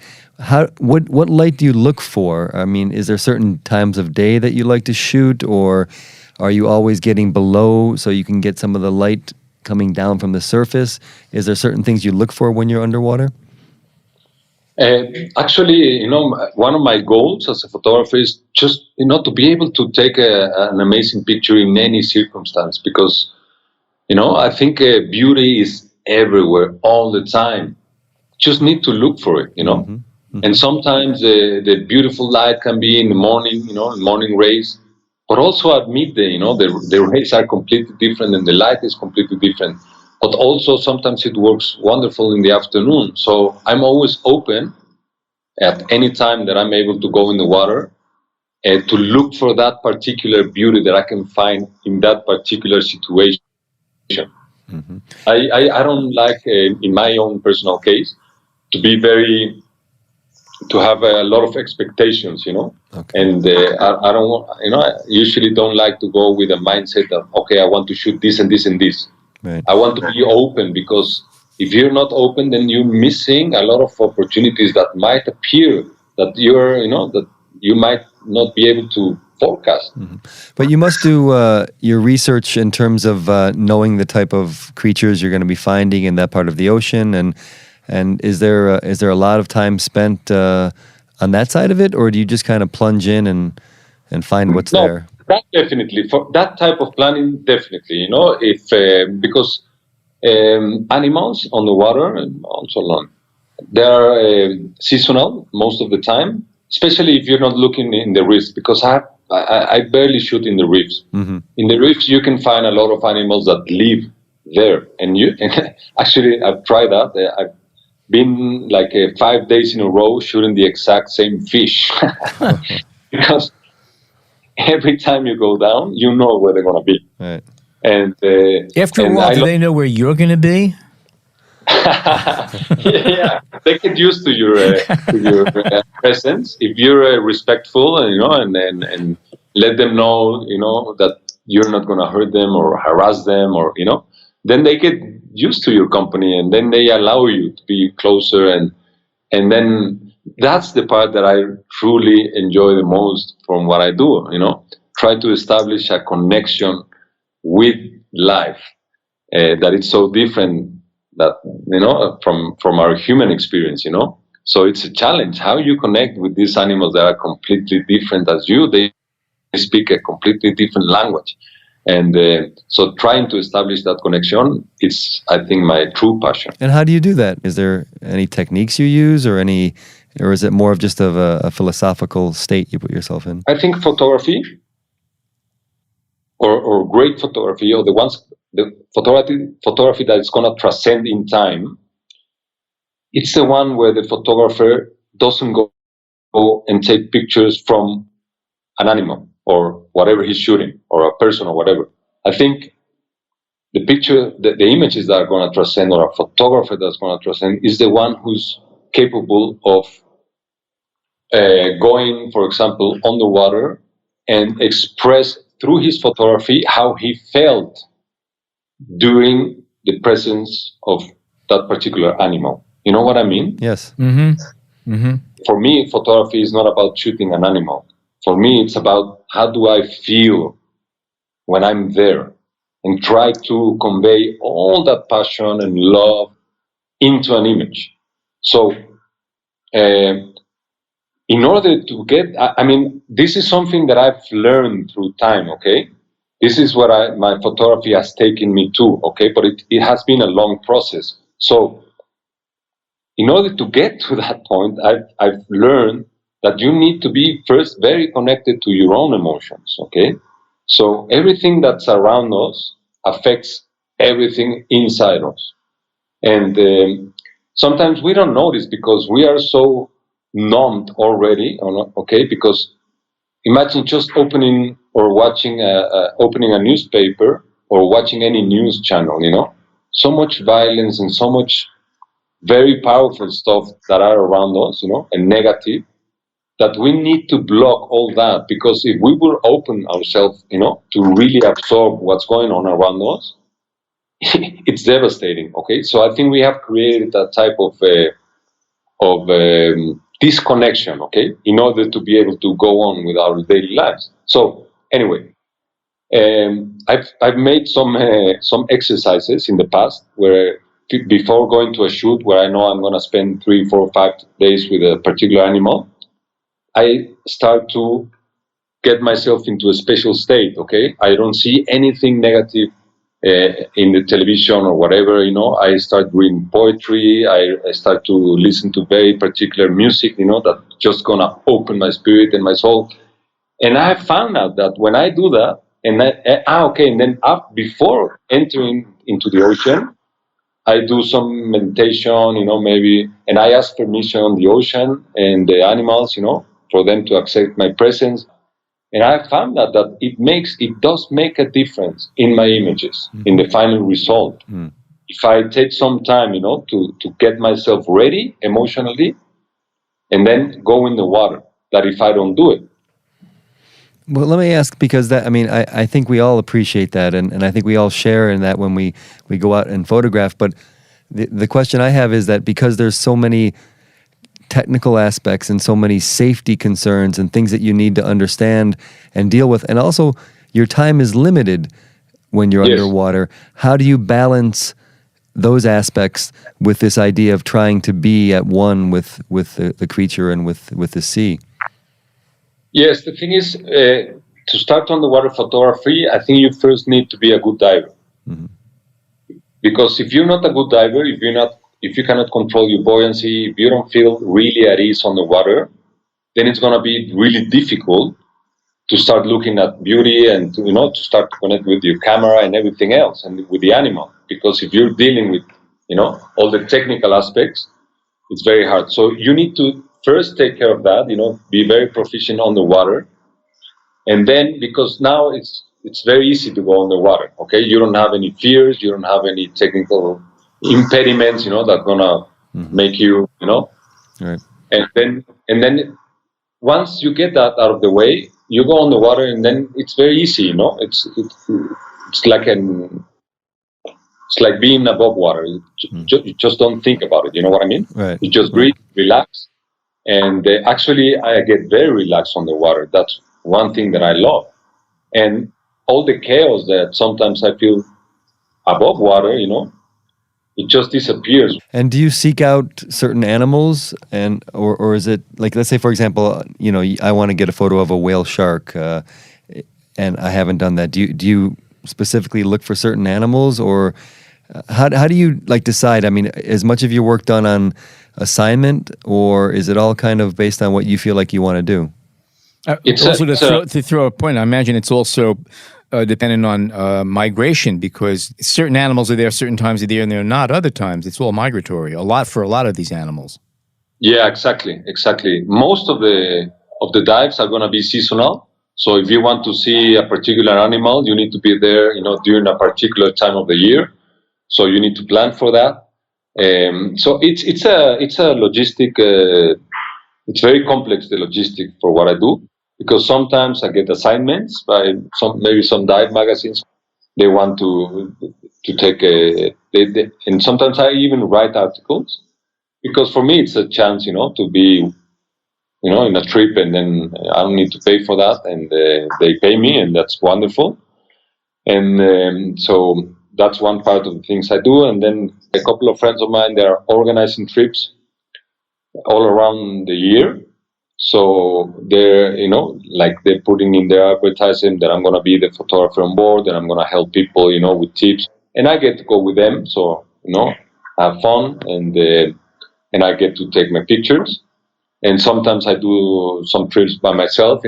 what light do you look for? Is there certain times of day that you like to shoot, or are you always getting below so you can get some of the light coming down from the surface? Is there certain things you look for when you're underwater? Actually, one of my goals as a photographer is just, to be able to take an amazing picture in any circumstance, because, I think beauty is everywhere all the time. Just need to look for it, Mm-hmm. Mm-hmm. And sometimes the beautiful light can be in the morning, morning rays, but also at midday, the rays are completely different and the light is completely different. But also sometimes it works wonderful in the afternoon. So I'm always open at any time that I'm able to go in the water to look for that particular beauty that I can find in that particular situation. Mm-hmm. I don't like, in my own personal case, to have a lot of expectations, Okay. And I don't want, I usually don't like to go with a mindset of, okay, I want to shoot this and this and this. Right. I want to be open, because if you're not open, then you're missing a lot of opportunities that might appear that that you might not be able to forecast. Mm-hmm. But you must do your research in terms of knowing the type of creatures you're going to be finding in that part of the ocean, and is there a lot of time spent on that side of it, or do you just kind of plunge in and find what's there? That definitely, for that type of planning, definitely, if because animals on the water and also land They are seasonal most of the time, especially if you're not looking in the reefs, because I barely shoot in the reefs. In the reefs, you can find a lot of animals that live there. And actually, I've tried that. I've been like 5 days in a row shooting the exact same fish. Because every time you go down, you know where they're going to be. Right. And After a while, do they know where you're going to be? yeah, they get used to your presence. If you're respectful, and let them know, that you're not going to hurt them or harass them, or then they get used to your company, and then they allow you to be closer, and then that's the part that I truly enjoy the most from what I do. Try to establish a connection with life that it's so different that from our human experience. So it's a challenge how you connect with these animals that are completely different as you. They speak a completely different language, and so trying to establish that connection is, I think, my true passion. And how do you do that? Is there any techniques you use, or is it more of just a philosophical state you put yourself in? I think photography, or great photography, or the photography that is going to transcend in time, it's the one where the photographer doesn't go and take pictures from an animal or whatever he's shooting, or a person or whatever. I think the picture, the images that are going to transcend, or a photographer that's going to transcend, is the one who's capable of going, for example, underwater and express through his photography how he felt during the presence of that particular animal. You know what I mean? Yes. For me, photography is not about shooting an animal. For me, it's about how do I feel when I'm there, and try to convey all that passion and love into an image. So, in order to get, this is something that I've learned through time, okay? This is what my photography has taken me to, okay? But it has been a long process. So, in order to get to that point, I've learned that you need to be first very connected to your own emotions, okay? So everything that's around us affects everything inside us. And sometimes we don't notice because we are so numbed already, okay? Because imagine just opening or watching, opening a newspaper or watching any news channel, so much violence and so much very powerful stuff that are around us, and negative, that we need to block all that, because if we will open ourselves, to really absorb what's going on around us, it's devastating, okay? So I think we have created that type of disconnection, okay, in order to be able to go on with our daily lives. So anyway, I've made some exercises in the past where, before going to a shoot where I know I'm going to spend 3, 4, 5 days with a particular animal, I start to get myself into a special state, okay? I don't see anything negative in the television or whatever, I start reading poetry, I start to listen to very particular music, that just going to open my spirit and my soul. And I have found out that when I do that, and then before entering into the ocean, I do some meditation, maybe, and I ask permission on the ocean and the animals, for them to accept my presence. And I found that it does make a difference in my images, in the final result. If I take some time, to get myself ready emotionally, and then go in the water, that if I don't do it. Well, let me ask, because I think we all appreciate that, and I think we all share in that when we go out and photograph. But the question I have is that because there's so many technical aspects and so many safety concerns and things that you need to understand and deal with, and also your time is limited when you're underwater. How do you balance those aspects with this idea of trying to be at one with the creature and with the sea? Yes, the thing is, to start underwater photography, I think you first need to be a good diver. Because if you're not a good diver, if you're not if you cannot control your buoyancy, if you don't feel really at ease on the water, then it's going to be really difficult to start looking at beauty and to start to connect with your camera and everything else and with the animal. Because if you're dealing with all the technical aspects, it's very hard. So you need to first take care of that, be very proficient on the water. And then, because now it's very easy to go on the water, okay? You don't have any fears, you don't have any technical impediments, that are gonna make you, Right. And then once you get that out of the way, you go on the water, and then it's very easy, It's like being above water. You just don't think about it. You know what I mean? Right. You just breathe, relax, and actually, I get very relaxed on the water. That's one thing that I love, and all the chaos that sometimes I feel above water, it just disappears. And do you seek out certain animals, or is it like, let's say, for example, I want to get a photo of a whale shark, and I haven't done that. Do you specifically look for certain animals, or how do you decide? I mean, is much of your work done on assignment, or is it all kind of based on what you feel like you want to do? To throw a point, I imagine it's also dependent on migration, because certain animals are there certain times of the year and they're not other times. It's all migratory. For a lot of these animals. Yeah, exactly. Most of the dives are going to be seasonal. So if you want to see a particular animal, you need to be there, during a particular time of the year. So you need to plan for that. So it's a logistic. It's very complex, the logistic for what I do, because sometimes I get assignments by some dive magazines. They want to take and sometimes I even write articles, because for me it's a chance, to be, in a trip, and then I don't need to pay for that, and they pay me, and that's wonderful. And so that's one part of the things I do. And then a couple of friends of mine, they are organizing trips all around the year. So they're, they're putting in their advertising that I'm going to be the photographer on board, and I'm going to help people, with tips. And I get to go with them. So, have fun, and I get to take my pictures. And sometimes I do some trips by myself,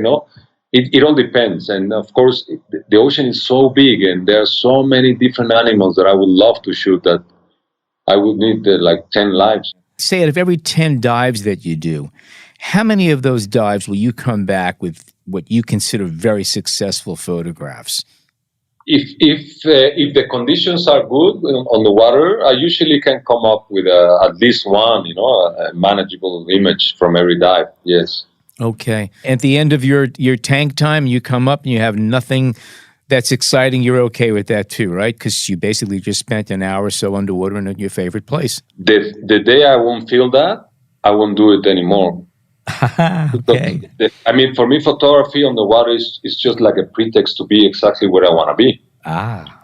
It all depends. And of course, the ocean is so big, and there are so many different animals that I would love to shoot, that I would need 10 lives. Say, out of every 10 dives that you do, how many of those dives will you come back with what you consider very successful photographs? If the conditions are good on the water, I usually can come up with at least one, a manageable image from every dive. Yes. Okay. At the end of your tank time, you come up and you have nothing that's exciting. You're okay with that too, right? Because you basically just spent an hour or so underwater in your favorite place. The day I won't feel that, I won't do it anymore. Okay. For me, photography on the water is just like a pretext to be exactly where I want to be.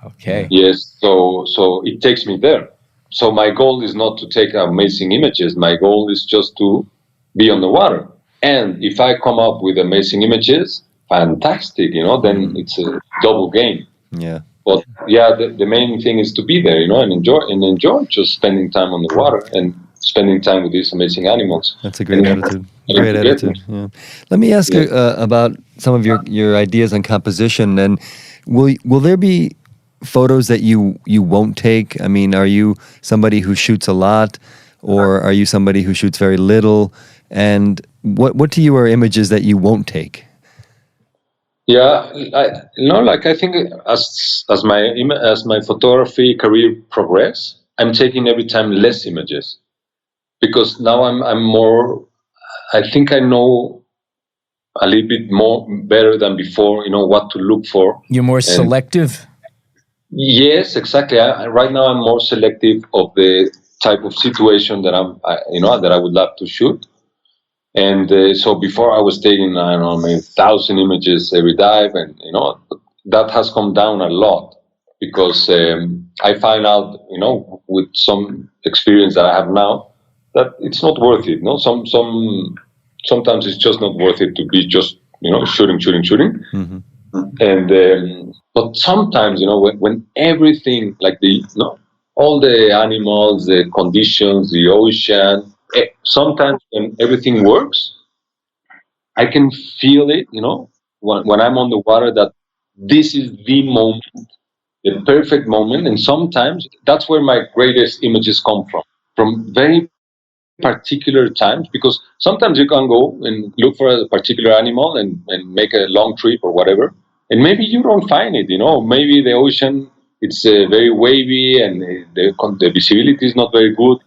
Okay. Yes, so it takes me there. So my goal is not to take amazing images. My goal is just to be on the water. And if I come up with amazing images, fantastic, then it's a double game. Yeah. But the main thing is to be there, and enjoy just spending time on the water and spending time with these amazing animals. That's a great attitude. Great attitude. Yeah. Let me ask you about some of your ideas on composition. And will there be photos that you won't take? I mean, are you somebody who shoots a lot, or are you somebody who shoots very little? And what to you are images that you won't take? Yeah, I think as my photography career progress, I'm taking every time less images, because now I'm more. I think I know a little bit more better than before. What to look for. You're more selective. Yes, exactly. Right now I'm more selective of the type of situation that that I would love to shoot. And so before I was taking, maybe 1,000 images every dive, and that has come down a lot, because I find out, with some experience that I have now, that it's not worth it. Sometimes it's just not worth it to be just shooting. Mm-hmm. And but sometimes when everything, like all the animals, the conditions, the ocean. Sometimes when everything works, I can feel it, when I'm on the water, that this is the moment, the perfect moment. And sometimes that's where my greatest images come from very particular times, because sometimes you can go and look for a particular animal and make a long trip or whatever, and maybe you don't find it, maybe the ocean, it's very wavy and the visibility is not very good.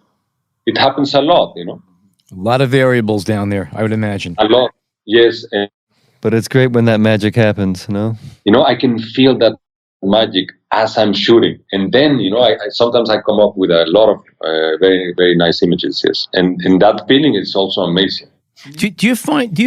It happens a lot, A lot of variables down there, I would imagine. a lot. Yes. And But it's great when that magic happens, I can feel that magic as I'm shooting, and then I sometimes I come up with a lot of very very nice images. Yes, and that feeling is also amazing. Do you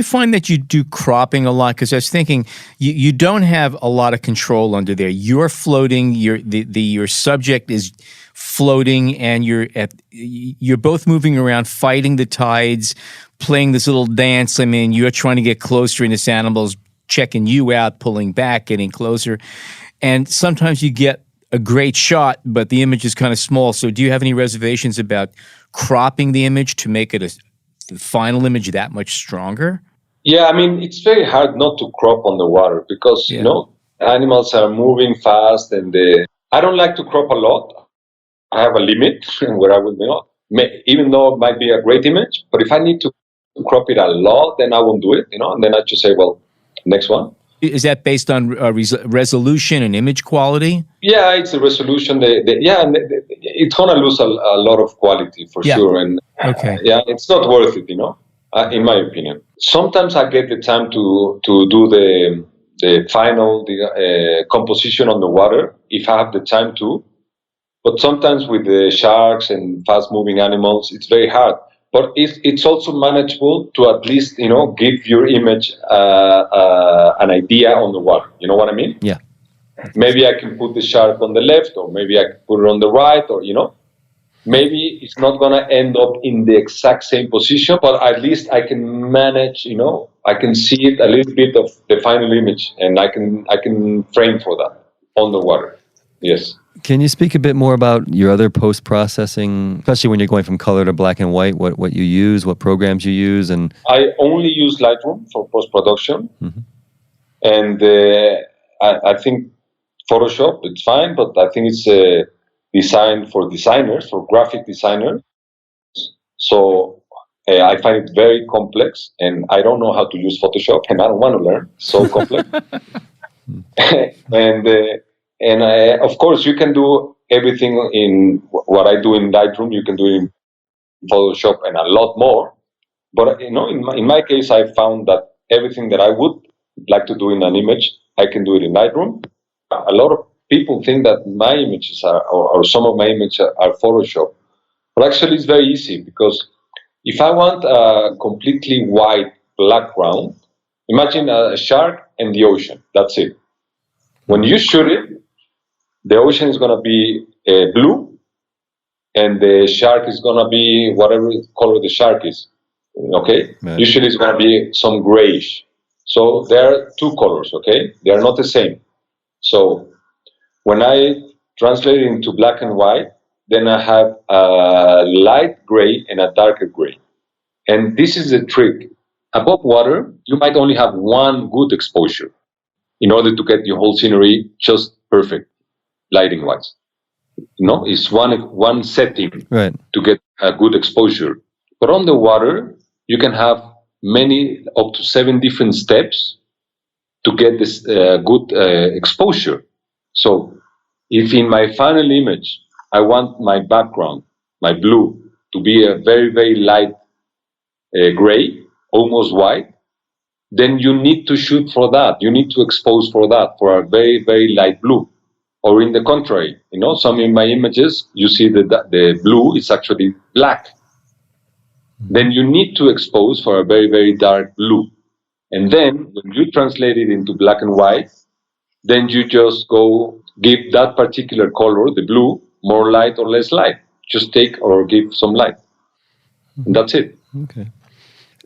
find that you do cropping a lot? Because I was thinking you don't have a lot of control under there. You're floating. Your subject is floating, and you're both moving around, fighting the tides, playing this little dance. I mean, you're trying to get closer, and this animal's checking you out, pulling back, getting closer. And sometimes you get a great shot, but the image is kind of small. So do you have any reservations about cropping the image to make it the final image that much stronger? Yeah, I mean, it's very hard not to crop on the water because, animals are moving fast, and I don't like to crop a lot. I have a limit where I would, even though it might be a great image, but if I need to crop it a lot, then I won't do it, and then I just say, well, next one. Is that based on resolution and image quality? Yeah, it's the resolution. It's gonna lose a lot of quality for sure, and it's not worth it, in my opinion. Sometimes I get the time to do the final composition on the water if I have the time to, but sometimes with the sharks and fast-moving animals, it's very hard. But it's also manageable to at least, give your image an idea on the water. You know what I mean? Yeah. Maybe I can put the shark on the left, or maybe I can put it on the right, or, maybe it's not going to end up in the exact same position, but at least I can manage, I can see it a little bit of the final image, and I can frame for that on the water. Yes. Can you speak a bit more about your other post-processing, especially when you're going from color to black and white, what you use, what programs you use? And I only use Lightroom for post-production. Mm-hmm. And I think Photoshop, it's fine, but I think it's designed for designers, for graphic designers. So I find it very complex, and I don't know how to use Photoshop, and I don't want to learn. So complex. And of course, you can do everything in what I do in Lightroom. You can do it in Photoshop and a lot more. But in my case, I found that everything that I would like to do in an image, I can do it in Lightroom. A lot of people think that my images or some of my images are Photoshop, but actually it's very easy, because if I want a completely white background, imagine a shark and the ocean. That's it. When you shoot it, the ocean is going to be blue, and the shark is going to be whatever color the shark is. Okay? Right. Usually it's going to be some grayish. So there are two colors, okay? They are not the same. So when I translate it into black and white, then I have a light gray and a darker gray. And this is the trick. Above water, you might only have one good exposure in order to get your whole scenery just perfect, lighting-wise. It's one setting to get a good exposure. But on the water, you can have up to 7 different steps to get this good exposure. So if in my final image, I want my background, my blue, to be a very, very light gray, almost white, then you need to shoot for that. You need to expose for that, for a very, very light blue. Or in the contrary, some in my images, you see the blue is actually black. Then you need to expose for a very, very dark blue. And then when you translate it into black and white, then you just go give that particular color, the blue, more light or less light. Just take or give some light. And that's it. Okay.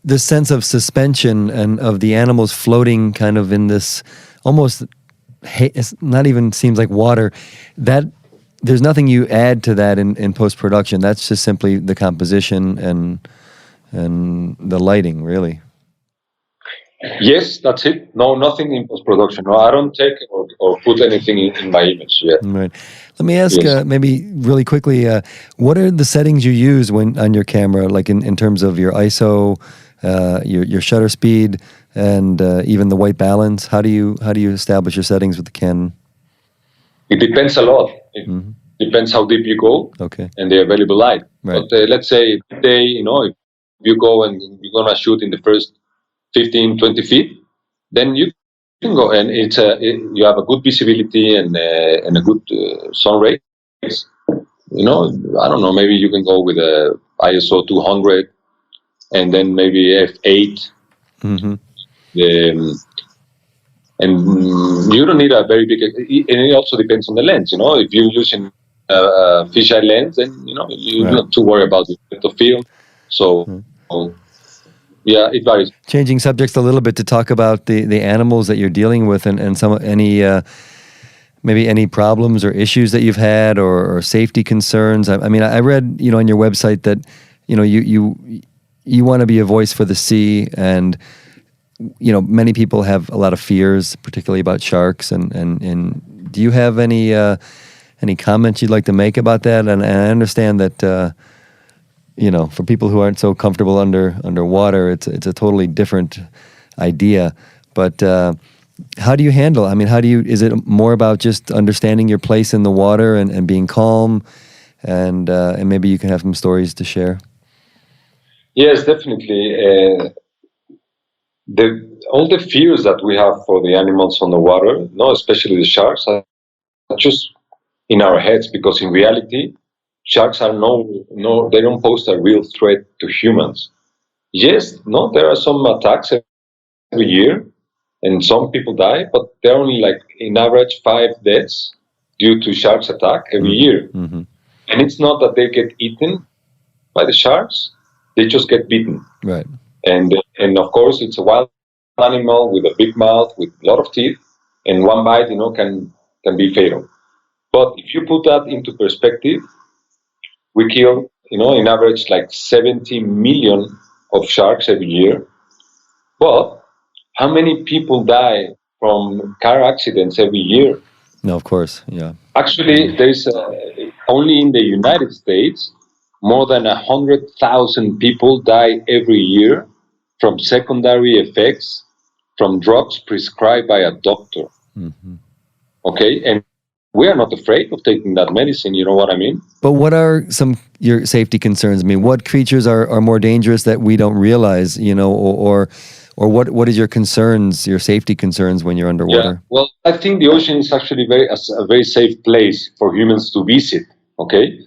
This sense of suspension and of the animals floating kind of in this almost, it's not even seems like water, that there's nothing you add to that in post-production. That's just simply the composition and the lighting, really. Yes, that's it. No, nothing in post-production. No, I don't take or put anything in my image. Yeah. Right. Let me ask Yes. maybe really quickly, what are the settings you use when on your camera, like in terms of your ISO, your shutter speed, and even the white balance? How do you establish your settings with the Canon? It depends a lot. It depends how deep you go Okay. and the available light. Right. But let's say today, if you go and you're going to shoot in the first 15, 20 feet, then you can go and you have a good visibility and a good sun rays. I don't know, maybe you can go with a ISO 200 and then maybe f8. Mm-hmm. And you don't need a very big, and it also depends on the lens. If you're using a fisheye lens, then you don't have to worry about the depth of field. So, yeah, it varies. Changing subjects a little bit to talk about the animals that you're dealing with and maybe any problems or issues that you've had or safety concerns. I mean, I read on your website that you want to be a voice for the sea, and many people have a lot of fears, particularly about sharks. And do you have any comments you'd like to make about that? And I understand that for people who aren't so comfortable underwater, it's a totally different idea. But how do you handle? I mean, is it more about just understanding your place in the water and being calm, and maybe you can have some stories to share? Yes, definitely. All the fears that we have for the animals on the water, especially the sharks, are just in our heads, because in reality, sharks are they don't pose a real threat to humans. Yes, there are some attacks every year, and some people die, but there are only in average 5 deaths due to sharks attack every year. Mm-hmm. And it's not that they get eaten by the sharks; they just get bitten. Right. And of course, it's a wild animal with a big mouth, with a lot of teeth, and one bite, can be fatal. But if you put that into perspective, we kill, in average, 70 million of sharks every year. But how many people die from car accidents every year? No, of course, yeah. Actually, there's only in the United States, more than 100,000 people die every year from secondary effects from drugs prescribed by a doctor. Mm-hmm. Okay, and we are not afraid of taking that medicine. You know what I mean? But what are your safety concerns? I mean, what creatures are more dangerous that we don't realize? Or what is your concerns, your safety concerns when you're underwater? Yeah. Well, I think the ocean is actually a very safe place for humans to visit. Okay,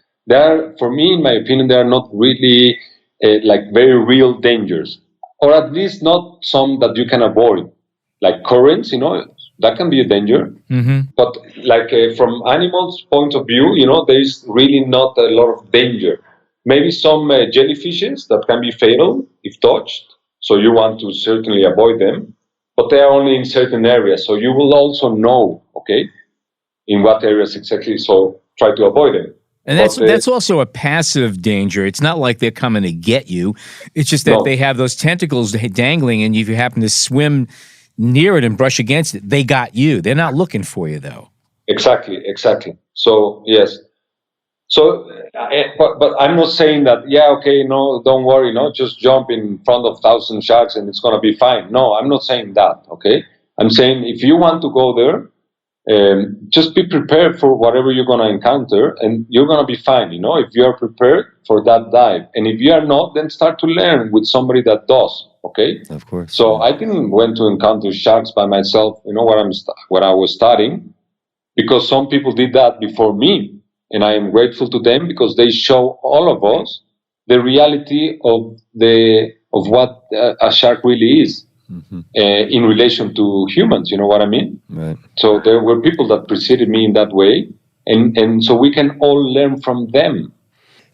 for me, in my opinion, there are not really very real dangers, or at least not some that you can avoid, like currents. That can be a danger. Mm-hmm. But from animals' point of view, there is really not a lot of danger. Maybe some jellyfishes that can be fatal if touched. So you want to certainly avoid them. But they are only in certain areas. So you will also know, in what areas exactly. So try to avoid them. And that's also a passive danger. It's not like they're coming to get you. It's just that they have those tentacles dangling, and if you happen to swim near it and brush against it, they got you. They're not looking for you, though. Exactly. So, yes. So, but I'm not saying that, don't worry, just jump in front of 1,000 sharks and it's going to be fine. No, I'm not saying that, okay? I'm saying if you want to go there, just be prepared for whatever you're going to encounter, and you're going to be fine, if you are prepared for that dive. And if you are not, then start to learn with somebody that does, okay? Of course. So I didn't went to encounter sharks by myself, when I was studying, because some people did that before me, and I am grateful to them because they show all of us the reality of what a shark really is. Mm-hmm. In relation to humans, you know what I mean? Right. So there were people that preceded me in that way, and so we can all learn from them.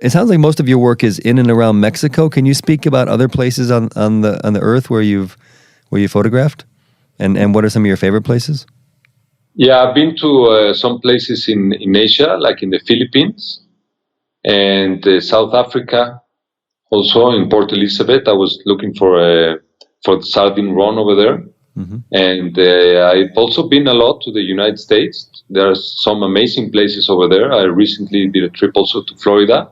It sounds like most of your work is in and around Mexico. Can you speak about other places on the earth where you photographed, and what are some of your favorite places? Yeah, I've been to some places in Asia, like in the Philippines and South Africa. Also in Port Elizabeth, I was looking for the sardine run over there. And I've also been a lot to the United States. There are some amazing places over there. I recently did a trip also to Florida,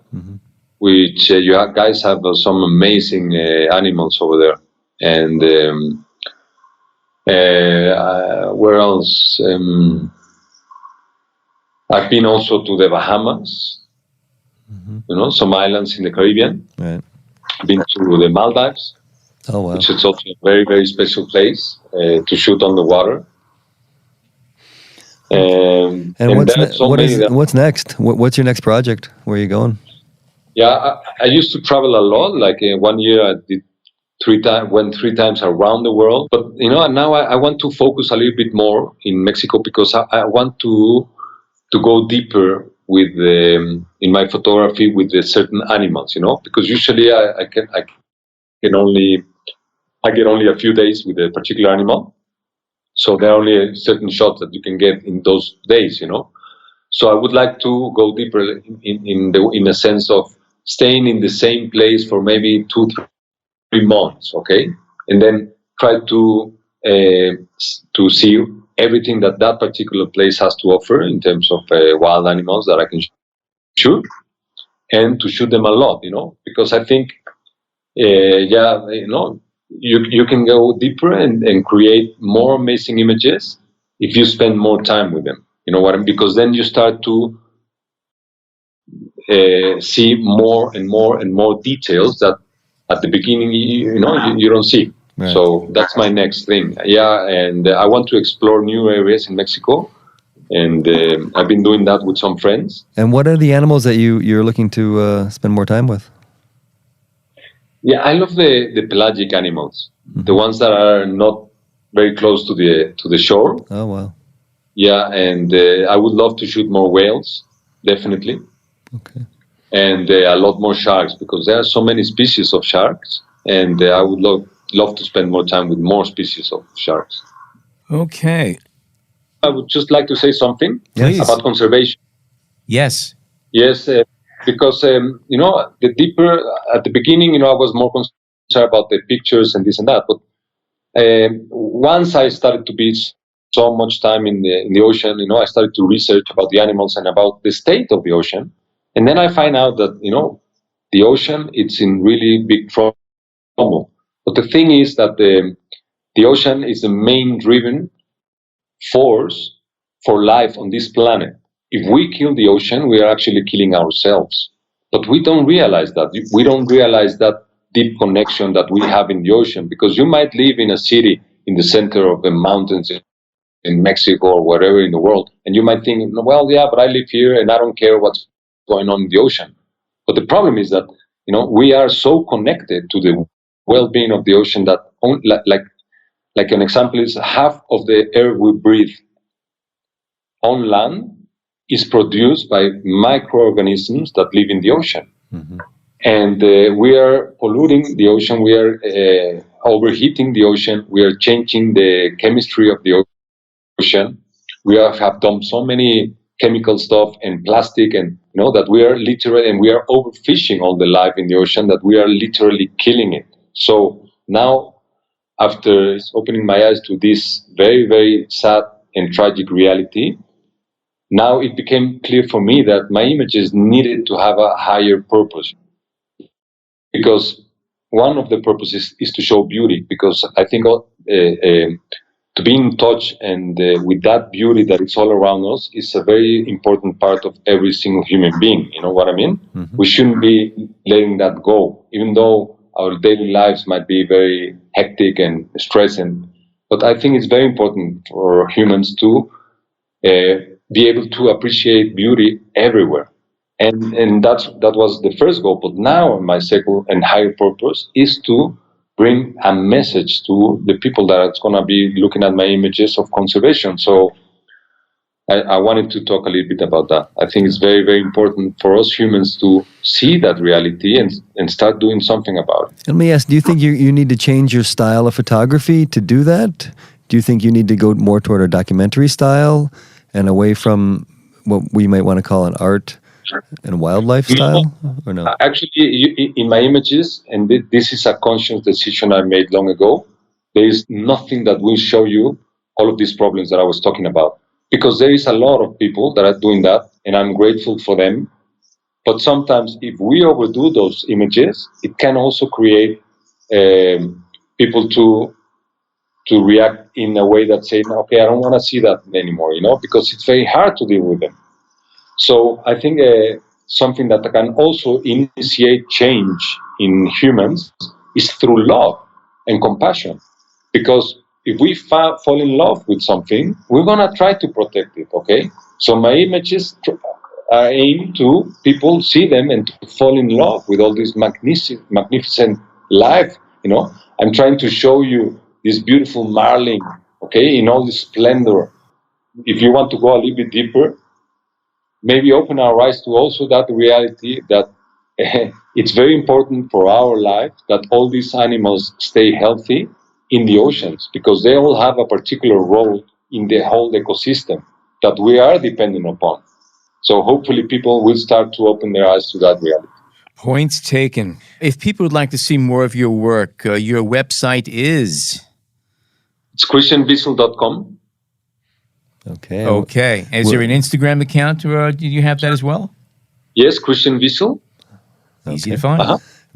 which guys have some amazing animals over there. And where else? I've been also to the Bahamas, some islands in the Caribbean. Right. I've been to the Maldives. Oh, wow. Which is also a very, very special place to shoot on the water. And what's next? What's your next project? Where are you going? Yeah, I used to travel a lot. Like 1 year, I did went 3 times around the world. But now I want to focus a little bit more in Mexico because I want to go deeper with in my photography with the certain animals. Because usually I get only a few days with a particular animal, so there are only certain shots that you can get in those days, So I would like to go deeper in a sense of staying in the same place for maybe 2-3 months, okay, and then try to see everything that particular place has to offer in terms of wild animals that I can shoot, and to shoot them a lot, because I think, you can go deeper and create more amazing images if you spend more time with them. You know what I mean? Because then you start to see more and more and more details that at the beginning you don't see. Right. So that's my next thing. Yeah, and I want to explore new areas in Mexico, and I've been doing that with some friends. And what are the animals that you're looking to spend more time with? Yeah, I love the pelagic animals, the ones that are not very close to the shore. Oh, wow. Yeah, and I would love to shoot more whales, definitely. Okay. And a lot more sharks, because there are so many species of sharks, and I would love to spend more time with more species of sharks. Okay. I would just like to say something about conservation. Yes. Yes. Because, the deeper, at the beginning, I was more concerned about the pictures and this and that. But once I started to be so much time in the ocean, I started to research about the animals and about the state of the ocean. And then I find out that, the ocean, it's in really big trouble. But the thing is that the ocean is the main driven force for life on this planet. If we kill the ocean, we are actually killing ourselves. But we don't realize that. We don't realize that deep connection that we have in the ocean, because you might live in a city in the center of the mountains in Mexico or wherever in the world, and you might think, well, yeah, but I live here and I don't care what's going on in the ocean. But the problem is that, we are so connected to the well-being of the ocean that, like an example is half of the air we breathe on land is produced by microorganisms that live in the ocean. Mm-hmm. And we are polluting the ocean, we are overheating the ocean, we are changing the chemistry of the ocean. We have dumped so many chemical stuff and plastic, and that we are literally, and we are overfishing all the life in the ocean, that we are literally killing it. So now, after opening my eyes to this very, very sad and tragic reality, now it became clear for me that my images needed to have a higher purpose. Because one of the purposes is to show beauty, because I think to be in touch and with that beauty that is all around us is a very important part of every single human being. You know what I mean? Mm-hmm. We shouldn't be letting that go, even though our daily lives might be very hectic and stressing. But I think it's very important for humans to be able to appreciate beauty everywhere. And that was the first goal. But now my second and higher purpose is to bring a message to the people that are going to be looking at my images of conservation. So I wanted to talk a little bit about that. I think it's very, very important for us humans to see that reality and start doing something about it. Let me ask, do you think you need to change your style of photography to do that? do you think you need to go more toward a documentary style and away from what we might want to call an art and wildlife style, or no? Actually, in my images, and this is a conscious decision I made long ago, there is nothing that will show you all of these problems that I was talking about. Because there is a lot of people that are doing that, and I'm grateful for them. But sometimes if we overdo those images, it can also create people to react in a way that say, okay, I don't want to see that anymore, because it's very hard to deal with them. So I think something that can also initiate change in humans is through love and compassion. Because if we fall in love with something, we're going to try to protect it, okay? So my images are aimed to people see them and to fall in love with all this magnificent life, I'm trying to show you this beautiful marlin, okay, in all this splendor. If you want to go a little bit deeper, maybe open our eyes to also that reality that it's very important for our life that all these animals stay healthy in the oceans, because they all have a particular role in the whole ecosystem that we are dependent upon. So hopefully people will start to open their eyes to that reality. Points taken. If people would like to see more of your work, your website is? It's christianvizl.com. Okay. Okay. Is there an Instagram account, or do you have that as well? Yes, Christian Vizl. Easy to find.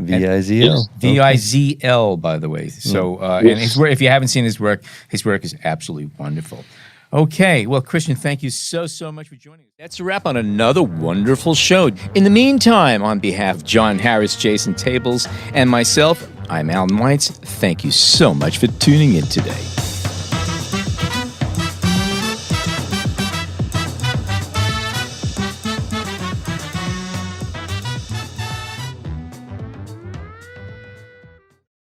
Vizl. Vizl, by the way. So, and his work, if you haven't seen his work is absolutely wonderful. Okay, well, Christian, thank you so much for joining us. That's a wrap on another wonderful show. In the meantime, on behalf of John Harris, Jason Tables, and myself, I'm Alan Weitz. Thank you so much for tuning in today.